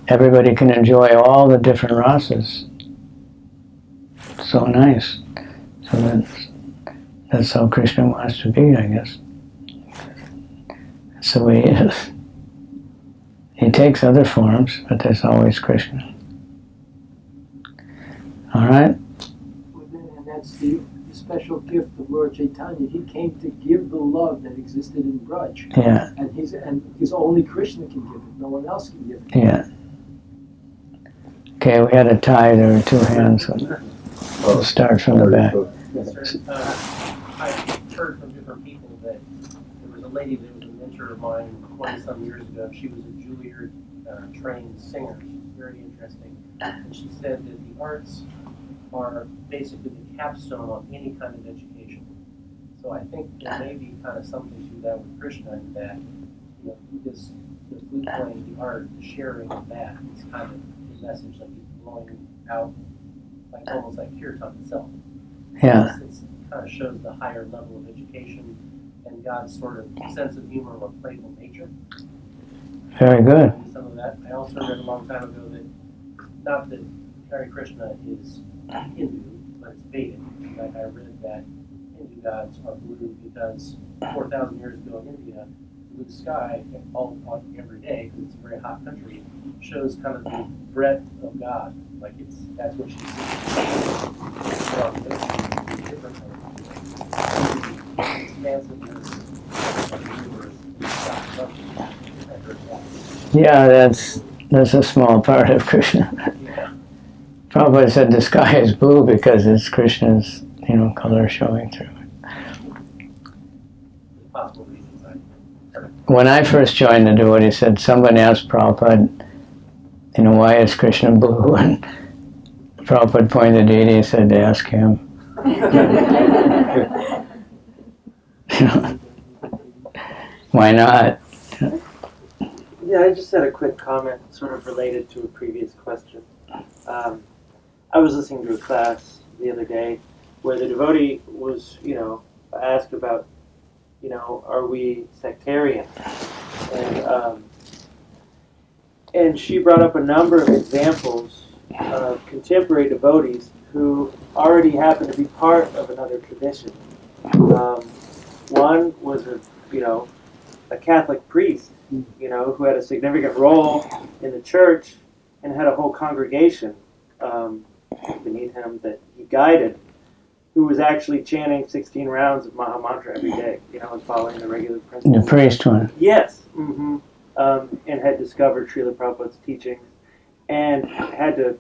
everybody can enjoy all the different rasas. So nice. So that's how Krishna wants to be, I guess. That's the way he is. He takes other forms, but there's always Krishna. All right? And that's the special gift of Lord Chaitanya. He came to give the love that existed in Braj. Yeah. And because only Krishna can give it. No one else can give it. Yeah. Okay, we had a tie. There were 2 hands. We'll start from the back. Yes, sir. I've heard from different people that there was a lady that was a mentor of mine 20-some years ago. She was a Juilliard trained singer. She's very interesting. And she said that the arts are basically the capstone on any kind of education. So I think there may be kind of something to that with Krishna, in that the flute playing, the art, the sharing of that is kind of his message, like he's blowing out, like almost like kirtan itself. Yeah. It kind of shows the higher level of education and God's sort of sense of humor or playful nature. Very good. And some of that. I also read a long time ago that, not that Hare Krishna is Hindu, but it's Vedic. Like I read that Hindu gods are blue because 4,000 years ago in India, blue sky every day, because it's a very hot country, shows kind of the breadth of God. Like that's what she sees. So it's different. Expansiveness of the universe. I heard that. Yeah, that's a small part of Krishna. Yeah. Prabhupada said the sky is blue because it's Krishna's, color showing through. Possible reasons I heard. When I first joined the devotee, said someone asked Prabhupada, why is Krishna blue? And Prabhupada pointed to deity and said, ask him. Why not? Yeah, I just had a quick comment, sort of related to a previous question. I was listening to a class the other day where the devotee was, asked about, are we sectarian? And she brought up a number of examples of contemporary devotees who already happen to be part of another tradition. One was a Catholic priest, who had a significant role in the church and had a whole congregation beneath him that he guided, who was actually chanting 16 rounds of Maha Mantra every day, and following the regular principles. The priest one. Yes. Mm-hmm. And had discovered Srila Prabhupada's teachings and had to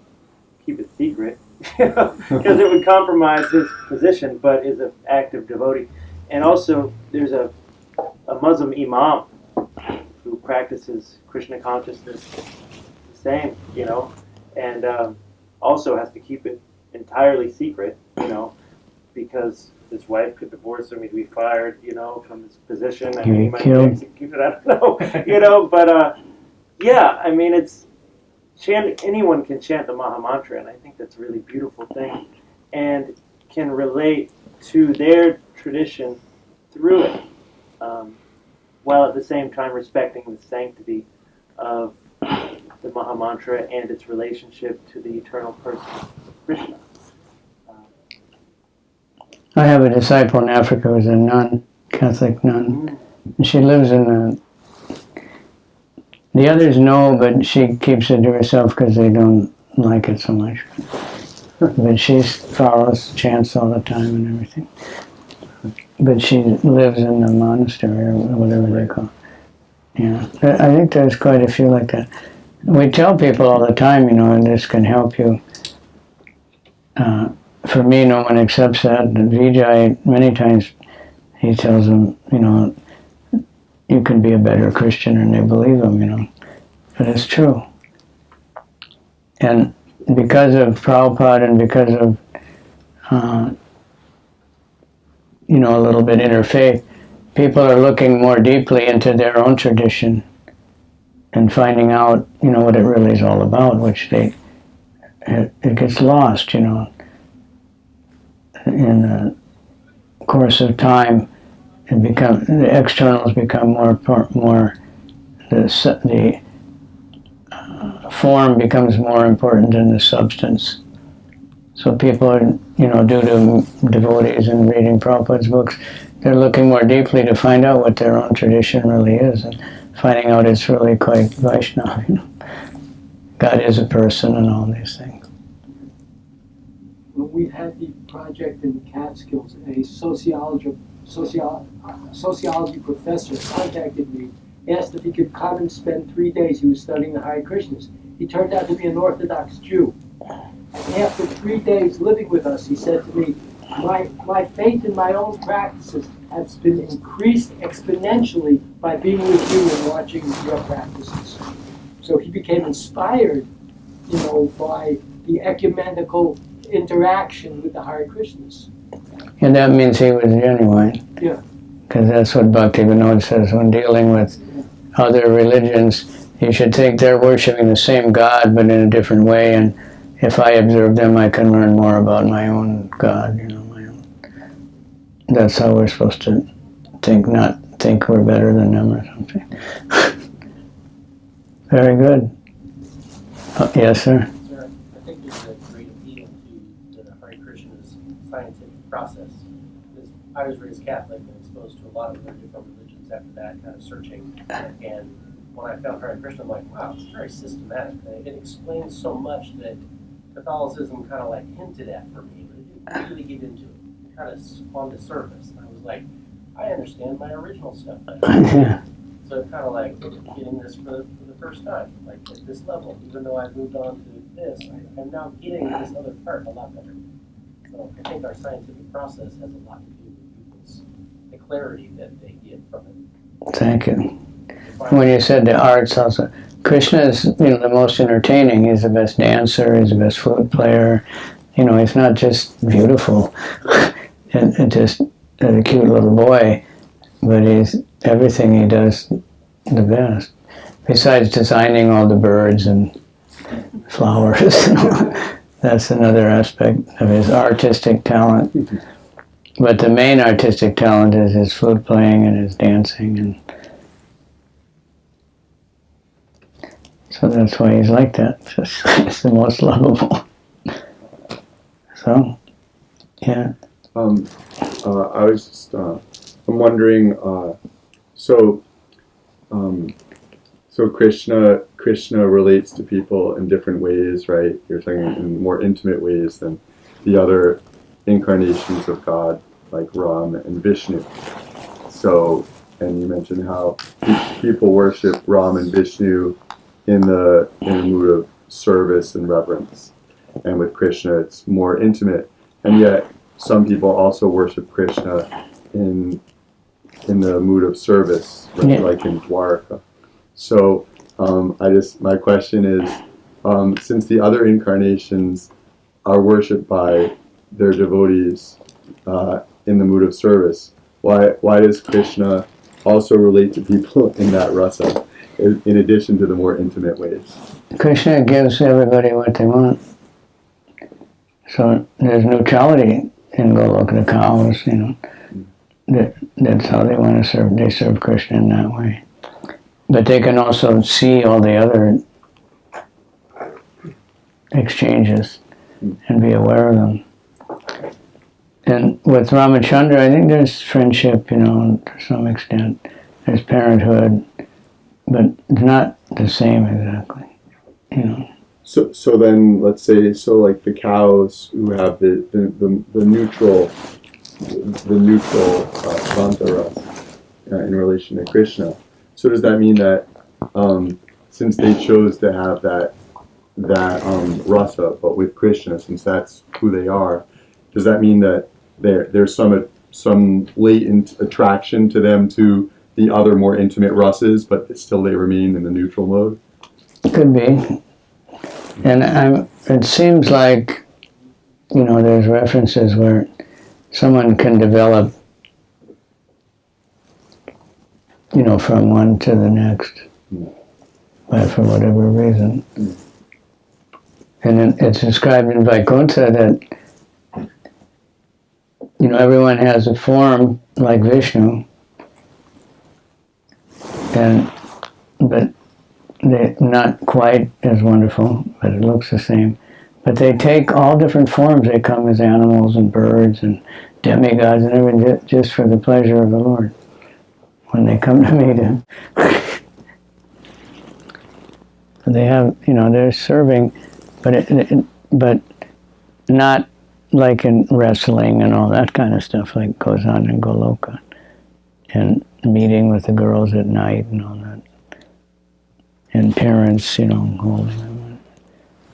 keep it secret because it would compromise his position, but is an active devotee. And also, there's a Muslim imam who practices Krishna consciousness the same, and also has to keep it entirely secret, because his wife could divorce him, he'd be fired, from his position, and he might be executed, I don't know, but yeah, I mean, anyone can chant the Maha Mantra, and I think that's a really beautiful thing, and can relate to their tradition through it, while at the same time respecting the sanctity of the Maha Mantra and its relationship to the eternal person of Krishna. I have a disciple in Africa who's a nun, Catholic nun. And she lives in the others know, but she keeps it to herself because they don't like it so much. But she follows chants all the time and everything. But she lives in the monastery or whatever they call it. Yeah, I think there's quite a few like that. We tell people all the time, and this can help you. For me, no one accepts that. And Vijay, many times, he tells them, you can be a better Christian, and they believe him, But it's true. And because of Prabhupada and because of, a little bit interfaith, people are looking more deeply into their own tradition and finding out, what it really is all about, which it gets lost, in the course of time. The externals become more the form becomes more important than the substance. So people are, due to devotees and reading Prabhupada's books, they're looking more deeply to find out what their own tradition really is, and finding out it's really quite Vaishnava. God is a person and all these things. When we had the project in the Catskills, a sociology professor contacted me, asked if he could come and spend 3 days. He was studying the Hare Krishnas. He turned out to be an Orthodox Jew. And after 3 days living with us, he said to me, my faith in my own practices has been increased exponentially by being with you and watching your practices. So he became inspired, by the ecumenical interaction with the Hare Krishnas. And that means he was genuine. Yeah. Because that's what Bhaktivinoda says when dealing with other religions. you should think they're worshiping the same God, but in a different way. And if I observe them, I can learn more about my own God. My own. That's how we're supposed to think, not think we're better than them or something. Very good. Oh, yes, sir. Sir, I think there's a great appeal to the Hare Krishna's scientific process. Because I was raised Catholic and exposed to a lot of other different religions after that, kind of searching. And when I found Hare Krishna, I'm like, wow, it's very systematic. It explains so much that Catholicism kind of like hinted at for me, but it didn't really get into it. Kind of on the surface. And I was like, I understand my original stuff better. So kind of like getting this for the first time, like at this level, even though I've moved on to this, I'm now getting this other part a lot better. So I think our scientific process has a lot to do with the clarity that they get from it. Thank you. When you said the arts also, Krishna is the most entertaining. He's the best dancer, he's the best flute player. He's not just beautiful and just a cute little boy, but he's everything he does the best. Besides designing all the birds and flowers, that's another aspect of his artistic talent. But the main artistic talent is his flute playing and his dancing, and so that's why he's like that. It's the most lovable. So, yeah. I was just, I'm wondering, so Krishna relates to people in different ways, right? You're saying in more intimate ways than the other incarnations of God, like Ram and Vishnu. So, and you mentioned how people worship Ram and Vishnu in a mood of service and reverence. And with Krishna, it's more intimate. And yet, some people also worship Krishna in the mood of service, right? Yeah. Like in Dwarka. So, my question is, since the other incarnations are worshipped by their devotees in the mood of service, why does Krishna also relate to people in that rasa, in addition to the more intimate ways? Krishna gives everybody what they want. So there's neutrality in Goloka, the cows, that's how they want to serve. They serve Krishna in that way. But they can also see all the other exchanges and be aware of them. And with Ramachandra, I think there's friendship, to some extent. There's parenthood, but it's not the same exactly, So then, let's say, like the cows who have the neutral Vantara in relation to Krishna. So does that mean that since they chose to have that rasa, but with Krishna, since that's who they are, does that mean that there's some latent attraction to them to the other more intimate rasas, but still they remain in the neutral mode? Could be. And it seems like, there's references where someone can develop, from one to the next, but for whatever reason. And then it's described in Vaikuntha that, everyone has a form like Vishnu, but they're not quite as wonderful, but it looks the same. But they take all different forms. They come as animals and birds and demigods and everything, just for the pleasure of the Lord when they come to meet Him. They have, they're serving, but not like in wrestling and all that kind of stuff like goes on in Goloka, and meeting with the girls at night and all that. And parents, holding them.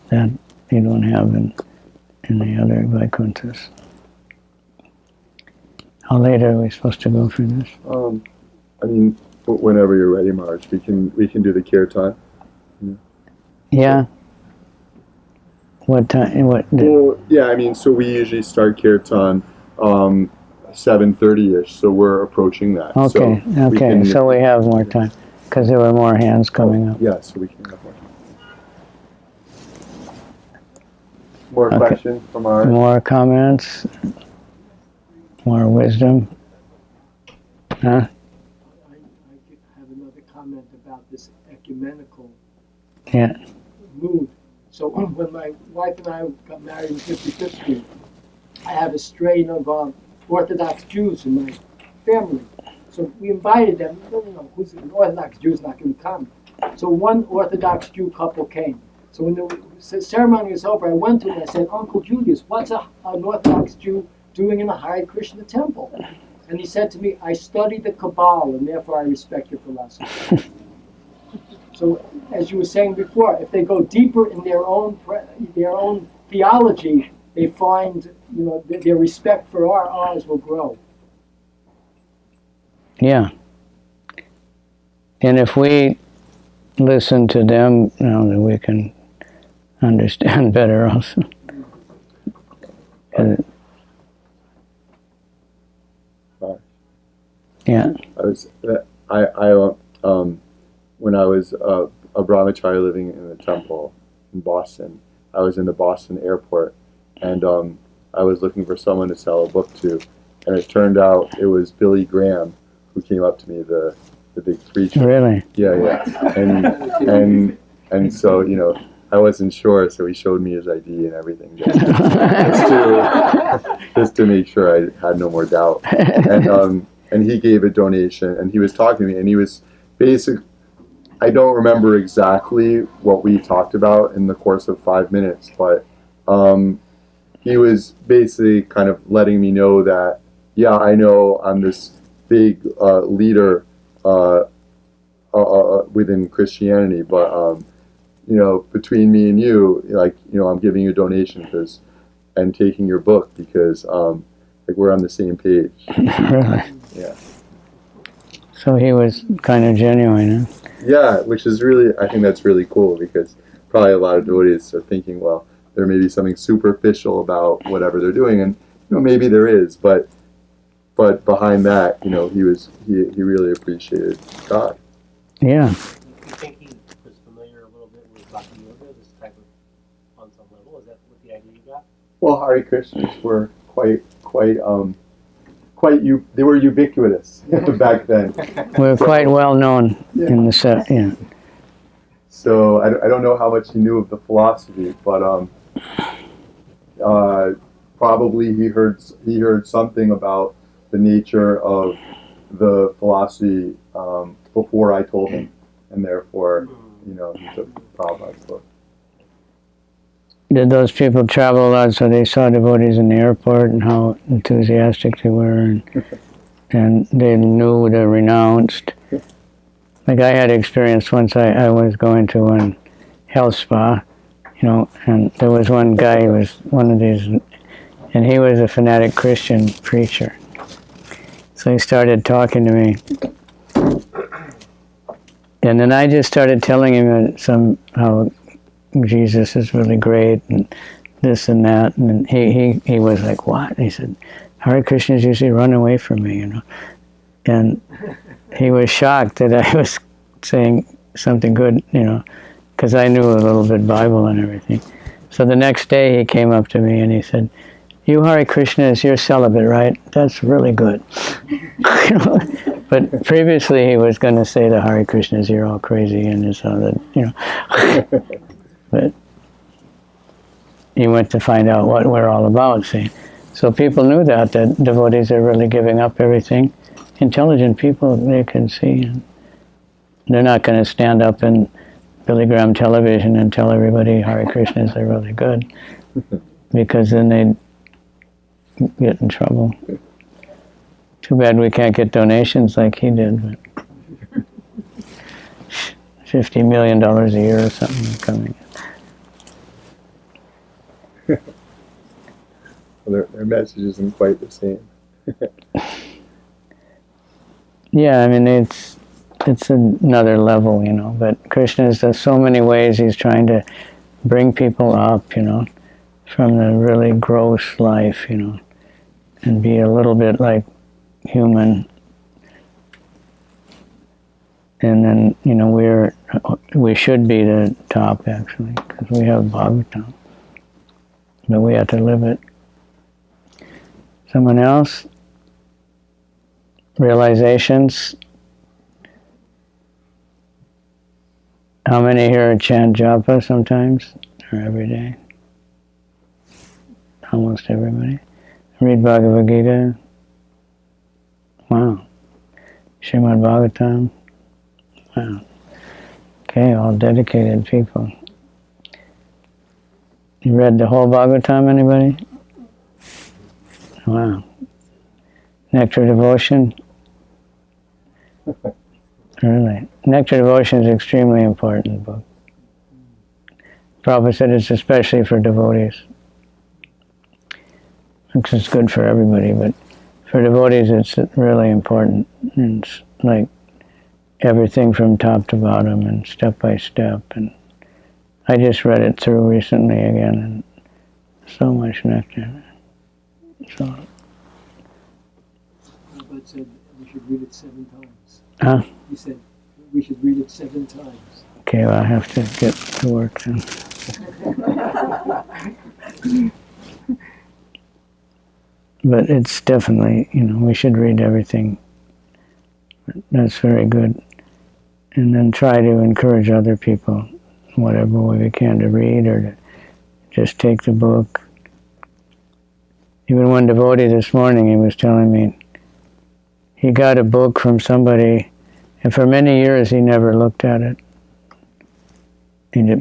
That you don't have in the other Vaikunthas. How late are we supposed to go for this? Whenever you're ready, Marge, we can do the kirtan. Yeah. What time? Well, yeah. So we usually start kirtan 7:30ish. So we're approaching that. Okay. So So we have more time. because there were more hands coming up. Yeah, so we can have more Okay. questions from our... More comments? More wisdom? Huh? I have another comment about this ecumenical Yeah. mood. So when my wife and I got married in 55th Street, I have a strain of Orthodox Jews in my family. So we invited them. Who's an Orthodox Jew is not going to come. So one Orthodox Jew couple came. So when the ceremony was over, I went to him and I said, Uncle Julius, what's an Orthodox Jew doing in a Hare Krishna temple? And he said to me, I study the Kabbalah and therefore I respect your philosophy. So as you were saying before, if they go deeper in their own theology, they find, their respect for ours will grow. Yeah. And if we listen to them, then we can understand better also. Yeah. When I was a brahmachari living in a temple in Boston, I was in the Boston airport, and I was looking for someone to sell a book to, and it turned out it was Billy Graham who came up to me, the big preacher. Really? Yeah. And so, I wasn't sure, so he showed me his ID and everything, just to make sure I had no more doubt. And he gave a donation, and he was talking to me, and he was I don't remember exactly what we talked about in the course of 5 minutes, but he was basically kind of letting me know that, yeah, I know I'm this big leader within Christianity, but between me and you, I'm giving you a donation and taking your book because we're on the same page. Really? Yeah. So he was kind of genuine, huh? Yeah, which is really, I think that's really cool because probably a lot of devotees are thinking, well, there may be something superficial about whatever they're doing, and maybe there is, but behind that, he really appreciated God. Yeah. You think he was familiar a little bit with Bhakti Yoga, this type of, on some level? Is that what the idea you got? Well, Hare Krishnas were they were ubiquitous back then. We're quite well known in the set, yeah. So I don't know how much he knew of the philosophy, but probably he heard something about the nature of the philosophy before I told him, and therefore, he took Prabhupada's book. Did those people travel a lot so they saw devotees in the airport and how enthusiastic they were and they knew they're renounced? Like I had experience once I was going to one health spa, and there was one guy who was one of these, and he was a fanatic Christian preacher. So he started talking to me. And then I just started telling him how Jesus is really great and this and that, and he was like, what? And he said, Hare Krishnas usually run away from me, and he was shocked that I was saying something good, because I knew a little bit Bible and everything. So the next day he came up to me and he said, you Hare Krishnas, you're celibate, right? That's really good. But previously he was going to say to Hare Krishnas, you're all crazy and this other, But he went to find out what we're all about, see. So people knew that devotees are really giving up everything. Intelligent people, they can see. And they're not going to stand up in Billy Graham television and tell everybody Hare Krishnas are really good, because then they'd get in trouble. Too bad we can't get donations like he did. But $50 million a year or something coming. Well, their message isn't quite the same. Yeah, I mean, it's another level, but Krishna's, there's so many ways he's trying to bring people up, from the really gross life, and be a little bit like human. And then, we should be the top, actually, because we have Bhagavatam. But we have to live it. Someone else? Realizations? How many here chant japa sometimes? Or every day? Almost everybody. Read Bhagavad-gita? Wow. Srimad Bhagavatam? Wow. Okay, all dedicated people. You read the whole Bhagavatam, anybody? Wow. Nectar Devotion? Really? Nectar Devotion is an extremely important book. Prabhupada said it's especially for devotees. Because it's good for everybody, but for devotees it's really important. And it's like everything from top to bottom and step by step. And I just read it through recently again, and so much nectar. So. Prabhupada said we should read it 7 times. Huh? He said we should read it 7 times. Okay, well, I have to get to work then. But it's definitely, we should read everything. That's very good. And then try to encourage other people, whatever way we can, to read or to just take the book. Even one devotee this morning, he was telling me, he got a book from somebody, and for many years he never looked at it.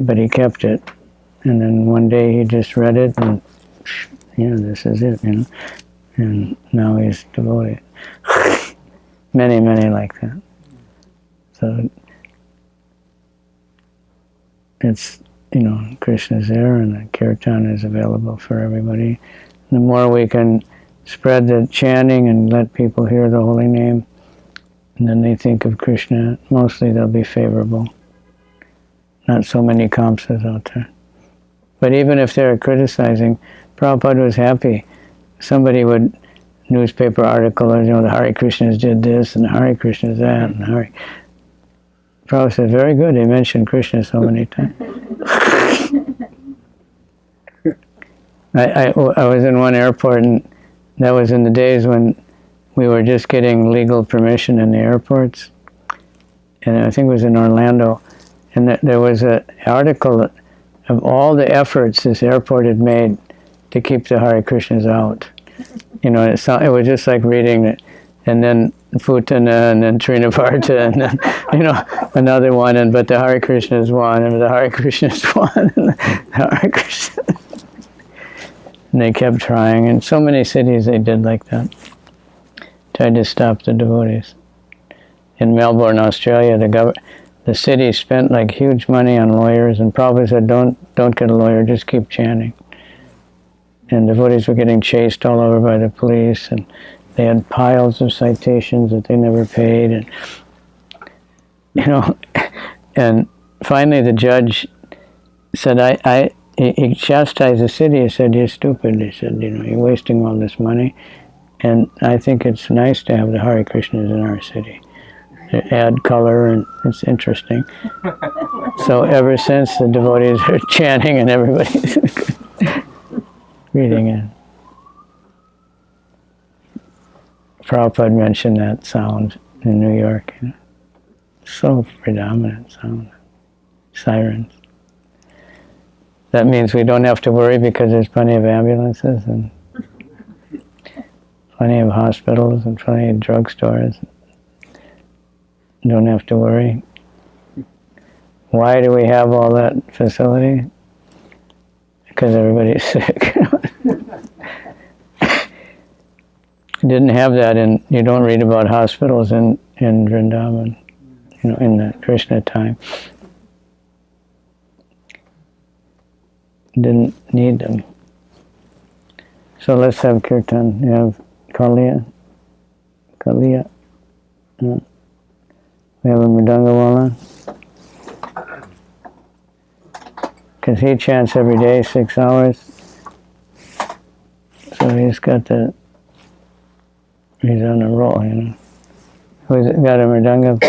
But he kept it. And then one day he just read it, and this is it, And now he's devoted. Many, many like that. So it's, Krishna's there, and the kirtan is available for everybody. The more we can spread the chanting and let people hear the holy name, and then they think of Krishna, mostly they'll be favorable. Not so many kamsas out there. But even if they're criticizing, Prabhupada was happy. Somebody would, newspaper article, the Hare Krishnas did this, and the Hare Krishnas that, and Hare. Prabhupada said, very good, they mentioned Krishna so many times. I was in one airport, and that was in the days when we were just getting legal permission in the airports. And I think it was in Orlando. And there was an article of all the efforts this airport had made to keep the Hare Krishnas out. It was just like reading it. And then Putana, and then Trinavarta, and then, another one, but the Hare Krishnas won, and the Hare Krishnas won, and the Hare Krishnas. And they kept trying. In so many cities they did like that. Tried to stop the devotees. In Melbourne, Australia, the city spent like huge money on lawyers, and Prabhupada said, don't get a lawyer, just keep chanting. And devotees were getting chased all over by the police, and they had piles of citations that they never paid, and and finally the judge said, he chastised the city. He said, you're stupid. He said, you're wasting all this money, and I think it's nice to have the Hare Krishnas in our city. They add color, and it's interesting. So ever since, the devotees are chanting, and everybody's reading it. Prabhupada mentioned that sound in New York. So predominant sound. Sirens. That means we don't have to worry because there's plenty of ambulances and plenty of hospitals and plenty of drugstores. Don't have to worry. Why do we have all that facility? Because everybody's sick. Didn't have that, and you don't read about hospitals in Vrindavan, in the Krishna time. Didn't need them. So let's have kirtan. You have Kaliya. We have a Mridangawala. Because he chants every day, 6 hours. So he's on a roll, Who's got a Mridanga?